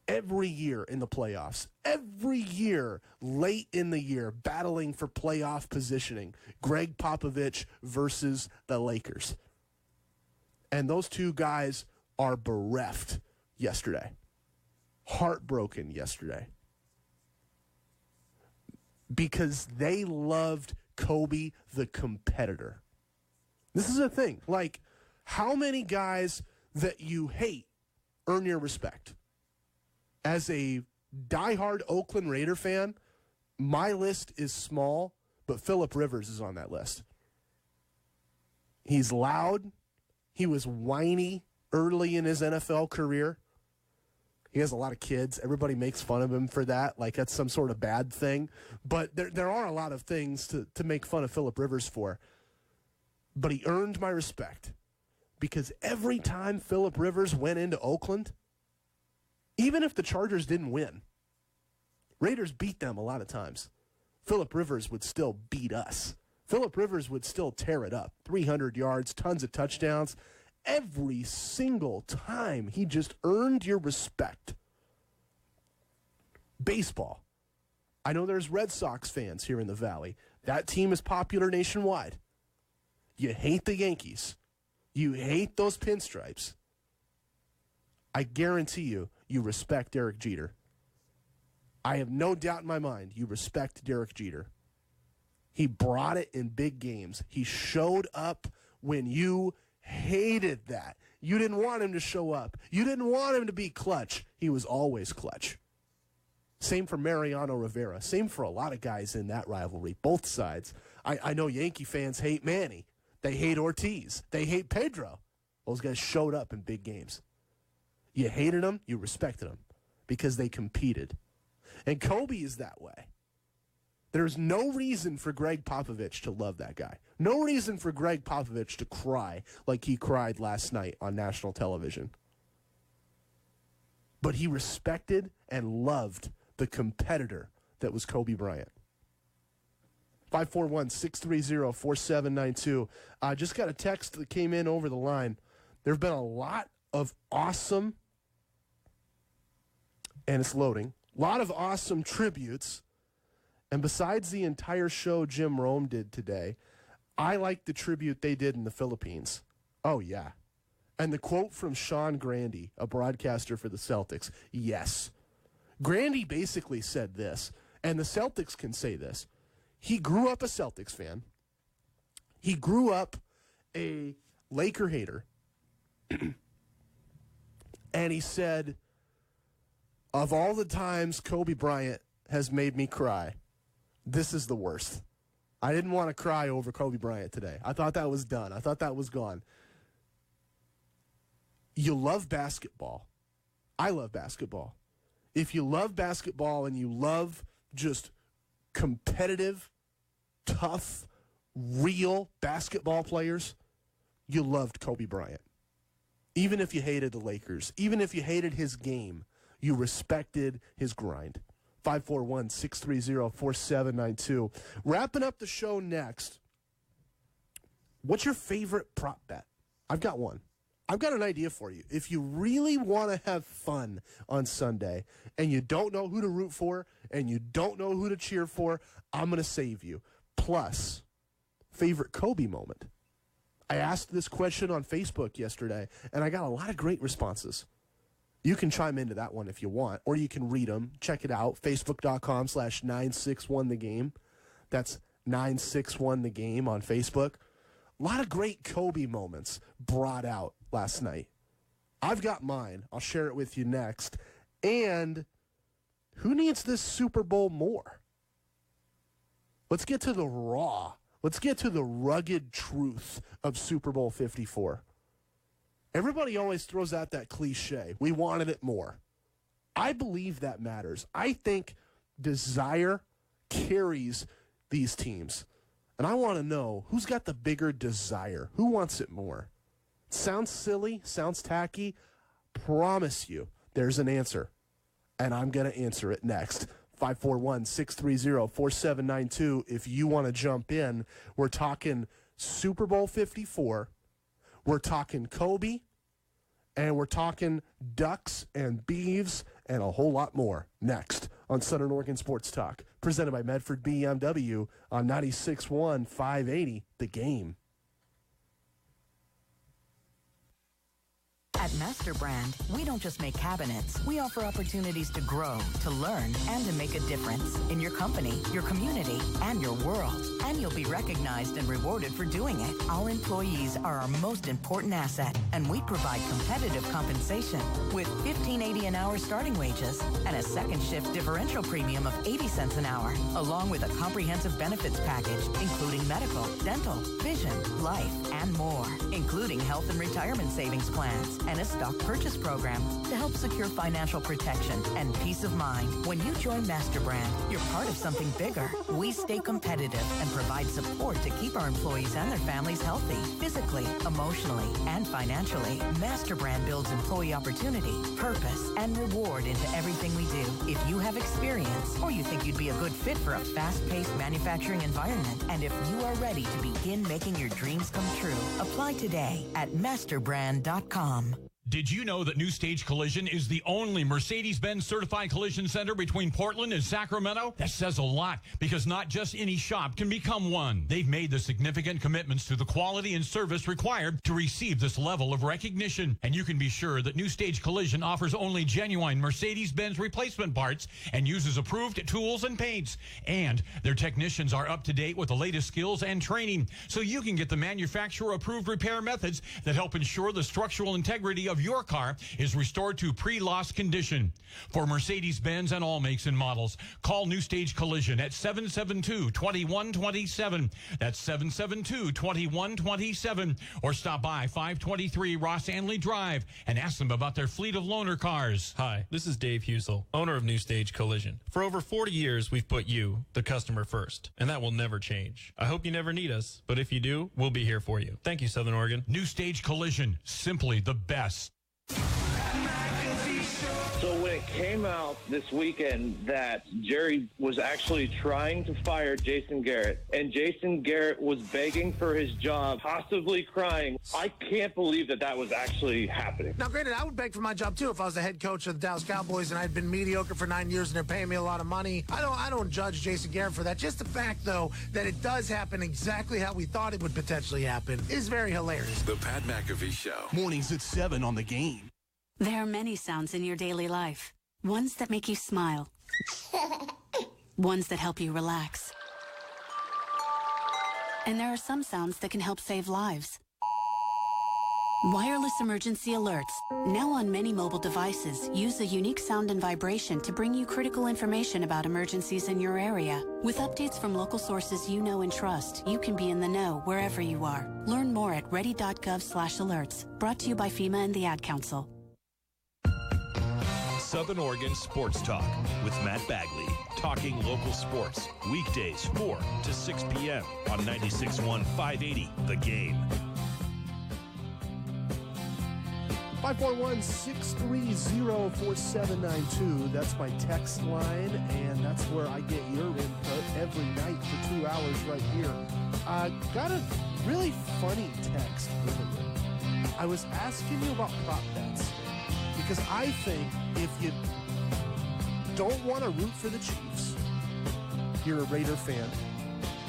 Every year in the playoffs, every year late in the year, battling for playoff positioning. Greg Popovich versus the Lakers. And those two guys are bereft yesterday. Heartbroken yesterday. Because they loved Kobe the competitor. This is a thing. Like, how many guys that you hate earn your respect? As a diehard Oakland Raider fan, my list is small, but Phillip Rivers is on that list. He's loud. He was whiny early in his NFL career. He has a lot of kids. Everybody makes fun of him for that, like that's some sort of bad thing. But there are a lot of things to make fun of Phillip Rivers for. But he earned my respect because every time Phillip Rivers went into Oakland, even if the Chargers didn't win, Raiders beat them a lot of times, Phillip Rivers would still beat us. Phillip Rivers would still tear it up. 300 yards, tons of touchdowns. Every single time, he just earned your respect. Baseball. I know there's Red Sox fans here in the Valley. That team is popular nationwide. You hate the Yankees. You hate those pinstripes. I guarantee you respect Derek Jeter. I have no doubt in my mind you respect Derek Jeter. He brought it in big games. He showed up when you hated that. You didn't want him to show up. You didn't want him to be clutch. He was always clutch. Same for Mariano Rivera. Same for a lot of guys in that rivalry, both sides. I know Yankee fans hate Manny. They hate Ortiz. They hate Pedro. Those guys showed up in big games. You hated them, you respected them because they competed. And Kobe is that way. There's no reason for Greg Popovich to love that guy. No reason for Greg Popovich to cry like he cried last night on national television. But he respected and loved the competitor that was Kobe Bryant. 541-630-4792. I just got a text that came in over the line. There have been a lot of awesome, and it's loading, a lot of awesome tributes. And besides the entire show Jim Rome did today, I like the tribute they did in the Philippines. Oh, yeah. And the quote from Sean Grandy, a broadcaster for the Celtics, yes. Grandy basically said this, and the Celtics can say this. He grew up a Celtics fan. He grew up a Laker hater. And he said, of all the times Kobe Bryant has made me cry, this is the worst. I didn't want to cry over Kobe Bryant today. I thought that was done. I thought that was gone. You love basketball. I love basketball. If you love basketball and you love just competitive, tough, real basketball players, you loved Kobe Bryant. Even if you hated the Lakers, even if you hated his game, you respected his grind. 541-630-4792. Wrapping up the show next. What's your favorite prop bet? I've got one. I've got an idea for you. If you really want to have fun on Sunday and you don't know who to root for and you don't know who to cheer for, I'm going to save you. Plus, favorite Kobe moment. I asked this question on Facebook yesterday, and I got a lot of great responses. You can chime into that one if you want, or you can read them. Check it out, facebook.com/961thegame. That's 961thegame on Facebook. A lot of great Kobe moments brought out last night. I've got mine. I'll share it with you next. And who needs this Super Bowl more? Let's get to the raw. Let's get to the rugged truth of Super Bowl 54. Everybody always throws out that cliche. We wanted it more. I believe that matters. I think desire carries these teams. And I want to know who's got the bigger desire. Who wants it more? Sounds silly, sounds tacky. Promise you there's an answer. And I'm going to answer it next. 541-630-4792. If you want to jump in, we're talking Super Bowl 54. We're talking Kobe. And we're talking Ducks and Beavs and a whole lot more next on Southern Oregon Sports Talk, presented by Medford BMW on 96.1 580 The Game. At MasterBrand, we don't just make cabinets. We offer opportunities to grow, to learn, and to make a difference in your company, your community, and your world. And you'll be recognized and rewarded for doing it. Our employees are our most important asset, and we provide competitive compensation with $15.80 an hour starting wages and a second shift differential premium of 80 cents an hour, along with a comprehensive benefits package, including medical, dental, vision, life, and more, including health and retirement savings plans, and a stock purchase program to help secure financial protection and peace of mind. When you join MasterBrand, you're part of something bigger. We stay competitive and provide support to keep our employees and their families healthy, physically, emotionally, and financially. MasterBrand builds employee opportunity, purpose, and reward into everything we do. If you have experience or you think you'd be a good fit for a fast-paced manufacturing environment, and if you are ready to begin making your dreams come true, apply today at masterbrand.com. Did you know that New Stage Collision is the only Mercedes-Benz certified collision center between Portland and Sacramento? That says a lot, because not just any shop can become one. They've made the significant commitments to the quality and service required to receive this level of recognition. And you can be sure that New Stage Collision offers only genuine Mercedes-Benz replacement parts and uses approved tools and paints. And their technicians are up to date with the latest skills and training, so you can get the manufacturer-approved repair methods that help ensure the structural integrity of your car is restored to pre-loss condition. For Mercedes-Benz and all makes and models, call New Stage Collision at 772-2127. That's 772-2127. Or stop by 523 Ross Anley Drive and ask them about their fleet of loaner cars. Hi, this is Dave Husel, owner of New Stage Collision. For over 40 years, we've put you, the customer, first, and that will never change. I hope you never need us, but if you do, we'll be here for you. Thank you, Southern Oregon. New Stage Collision, simply the best. So when it came out this weekend that Jerry was actually trying to fire Jason Garrett, and Jason Garrett was begging for his job, possibly crying, I can't believe that was actually happening. Now, granted, I would beg for my job, too, if I was the head coach of the Dallas Cowboys and I'd been mediocre for 9 years and they're paying me a lot of money. I don't judge Jason Garrett for that. Just the fact, though, that it does happen exactly how we thought it would potentially happen is very hilarious. The Pat McAfee Show. Mornings at 7 on The Game. There are many sounds in your daily life. Ones that make you smile. Ones that help you relax. And there are some sounds that can help save lives. Wireless emergency alerts, now on many mobile devices, use a unique sound and vibration to bring you critical information about emergencies in your area. With updates from local sources you know and trust, you can be in the know wherever you are. Learn more at ready.gov/alerts. Brought to you by FEMA and the Ad Council. Southern Oregon Sports Talk with Matt Bagley. Talking local sports. Weekdays 4 to 6 p.m. on 96.1 580 The Game. 541-630-4792. That's my text line, and that's where I get your input every night for 2 hours right here. Got a really funny text earlier. I was asking you about prop bets because I think if you don't want to root for the Chiefs, you're a Raider fan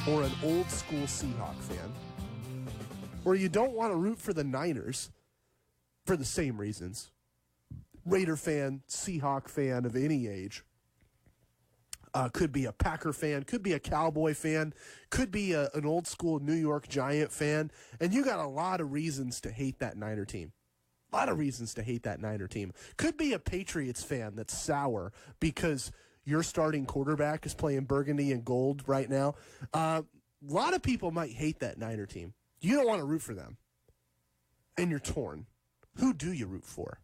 or an old school Seahawk fan, or you don't want to root for the Niners for the same reasons, Raider fan, Seahawk fan of any age, could be a Packer fan, could be a Cowboy fan, could be an old school New York Giant fan, and you got a lot of reasons to hate that Niner team. A lot of reasons to hate that Niner team. Could be a Patriots fan that's sour because your starting quarterback is playing burgundy and gold right now. A lot of people might hate that Niner team. You don't want to root for them, and you're torn. Who do you root for?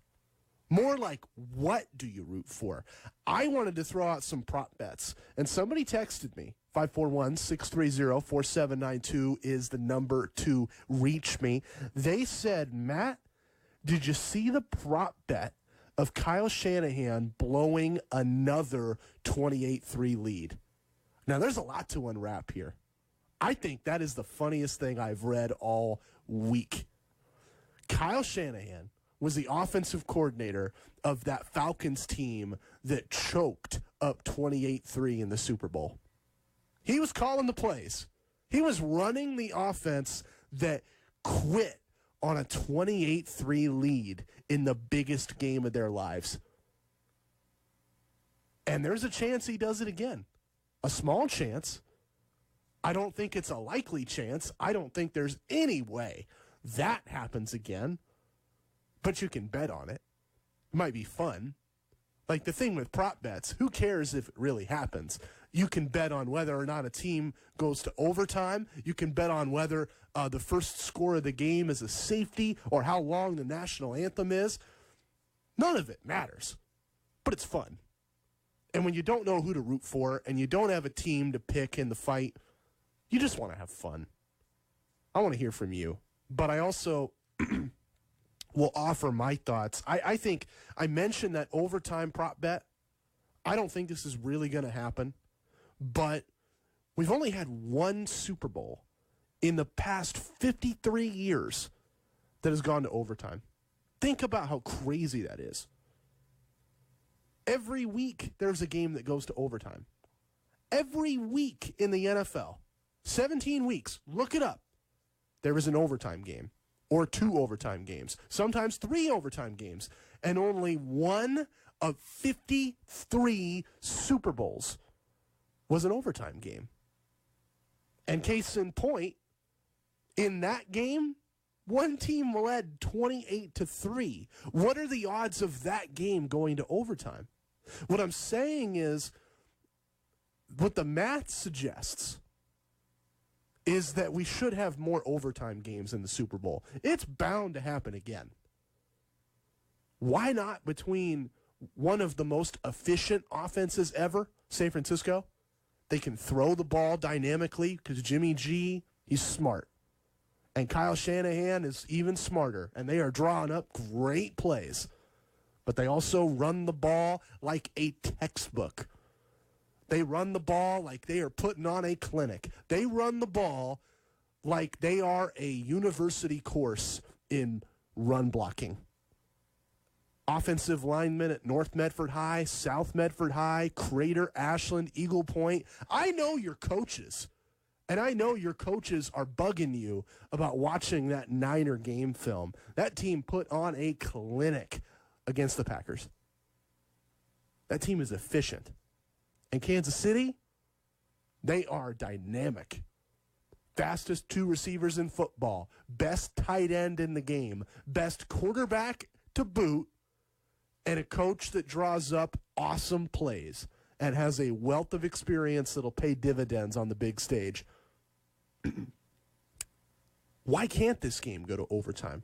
More like, what do you root for? I wanted to throw out some prop bets, and somebody texted me. 541-630-4792 is the number to reach me. They said, Matt, did you see the prop bet of Kyle Shanahan blowing another 28-3 lead? Now, there's a lot to unwrap here. I think that is the funniest thing I've read all week. Kyle Shanahan was the offensive coordinator of that Falcons team that choked up 28-3 in the Super Bowl. He was calling the plays. He was running the offense that quit on a 28-3 lead in the biggest game of their lives. And there's a chance he does it again. A small chance. I don't think it's a likely chance. I don't think there's any way that happens again. But you can bet on it. It might be fun. Like the thing with prop bets, who cares if it really happens? You can bet on whether or not a team goes to overtime. You can bet on whether the first score of the game is a safety or how long the national anthem is. None of it matters, but it's fun. And when you don't know who to root for and you don't have a team to pick in the fight, you just want to have fun. I want to hear from you, but I also will offer my thoughts. I think I mentioned that overtime prop bet. I don't think this is really going to happen, but we've only had one Super Bowl in the past 53 years that has gone to overtime. Think about how crazy that is. Every week there's a game that goes to overtime. Every week in the NFL, 17 weeks, look it up, there is an overtime game. Or 2 overtime games, sometimes 3 overtime games, and only one of 53 Super Bowls was an overtime game. And case in point, in that game, one team led 28-3. What are the odds of that game going to overtime? What I'm saying is, what the math suggests is that we should have more overtime games in the Super Bowl. It's bound to happen again. Why not between one of the most efficient offenses ever, San Francisco? They can throw the ball dynamically because Jimmy G, he's smart. And Kyle Shanahan is even smarter, and they are drawing up great plays. but they also run the ball like a textbook. They run the ball like they are putting on a clinic. They run the ball like they are a university course in run blocking. Offensive linemen at North Medford High, South Medford High, Crater, Ashland, Eagle Point. I know your coaches, and I know your coaches are bugging you about watching that Niner game film. That team put on a clinic against the Packers. That team is efficient. And Kansas City, they are dynamic. Fastest 2 receivers in football, best tight end in the game, best quarterback to boot, and a coach that draws up awesome plays and has a wealth of experience that'll pay dividends on the big stage. Why can't this game go to overtime?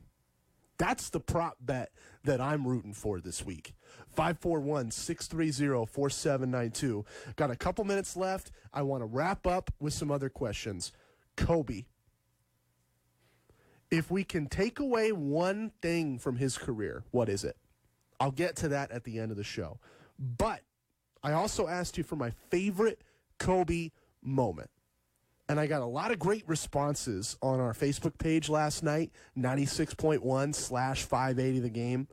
That's the prop bet that I'm rooting for this week. 541-630-4792. Got a couple minutes left. I want to wrap up with some other questions. Kobe, if we can take away one thing from his career, what is it? I'll get to that at the end of the show. But I also asked you for my favorite Kobe moment. And I got a lot of great responses on our Facebook page last night, 96.1/580 The Game.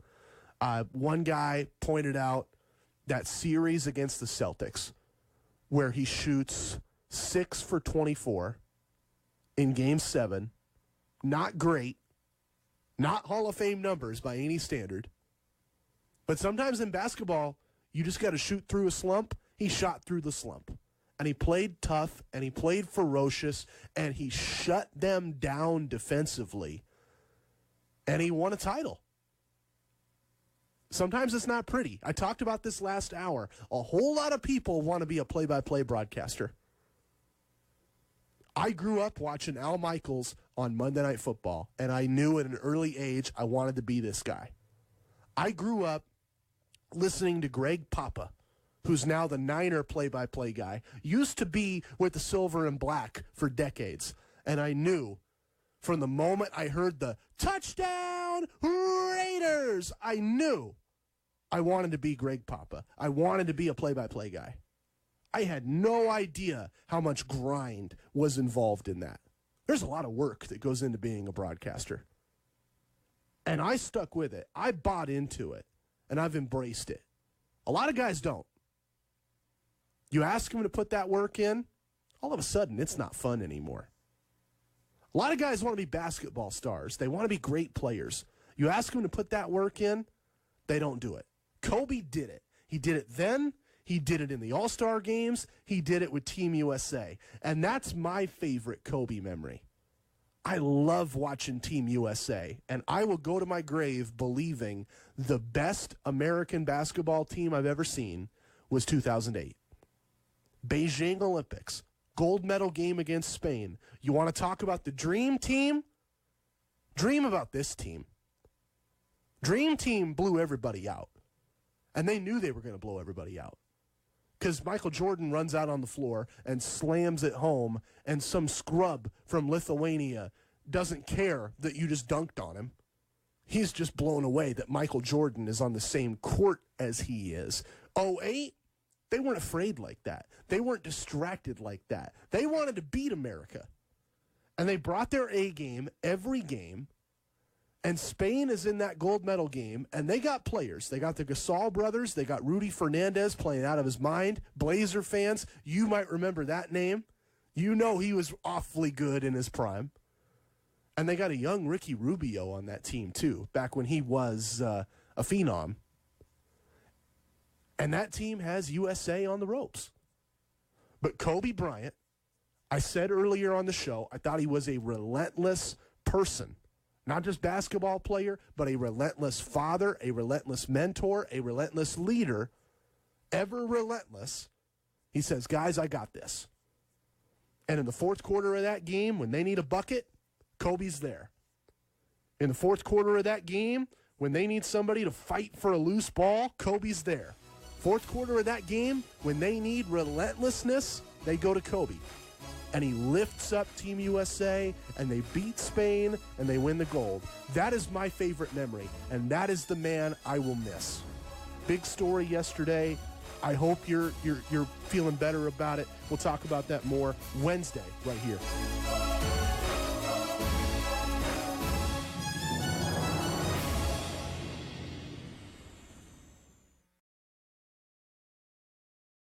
One guy pointed out that series against the Celtics where he shoots 6 for 24 in Game 7. Not great. Not Hall of Fame numbers by any standard. But sometimes in basketball, you just got to shoot through a slump. He shot through the slump. And he played tough, and he played ferocious, and he shut them down defensively. And he won a title. Sometimes it's not pretty. I talked about this last hour. A whole lot of people want to be a play-by-play broadcaster. I grew up watching Al Michaels on Monday Night Football, and I knew at an early age I wanted to be this guy. I grew up listening to Greg Papa, who's now the Niner play-by-play guy, used to be with the Silver and Black for decades. And I knew from the moment I heard the touchdown Raiders, I knew I wanted to be Greg Papa. I wanted to be a play-by-play guy. I had no idea how much grind was involved in that. There's a lot of work that goes into being a broadcaster. And I stuck with it. I bought into it, and I've embraced it. A lot of guys don't. You ask them to put that work in, all of a sudden, it's not fun anymore. A lot of guys want to be basketball stars. They want to be great players. You ask them to put that work in, they don't do it. Kobe did it. He did it then. He did it in the All-Star games. He did it with Team USA. And that's my favorite Kobe memory. I love watching Team USA, and I will go to my grave believing the best American basketball team I've ever seen was 2008. Beijing Olympics, gold medal game against Spain. You want to talk about the dream team? Dream about this team. Dream team blew everybody out. And they knew they were going to blow everybody out. Because Michael Jordan runs out on the floor and slams it home, and some scrub from Lithuania doesn't care that you just dunked on him. He's just blown away that Michael Jordan is on the same court as he is. 2008, they weren't afraid like that. They weren't distracted like that. They wanted to beat America. And they brought their A game every game. And Spain is in that gold medal game, and they got players. They got the Gasol brothers. They got Rudy Fernandez playing out of his mind. Blazer fans, you might remember that name. You know he was awfully good in his prime. And they got a young Ricky Rubio on that team, too, back when he was a phenom. And that team has USA on the ropes. But Kobe Bryant, I said earlier on the show, I thought he was a relentless person. Not just basketball player, but a relentless father, a relentless mentor, a relentless leader, ever relentless. He says, guys, I got this. And in the fourth quarter of that game, when they need a bucket, Kobe's there. In the fourth quarter of that game, when they need somebody to fight for a loose ball, Kobe's there. Fourth quarter of that game, when they need relentlessness, they go to Kobe. And he lifts up Team USA, and they beat Spain, and they win the gold. That is my favorite memory, and that is the man I will miss. Big story yesterday. I hope you're feeling better about it. We'll talk about that more Wednesday right here.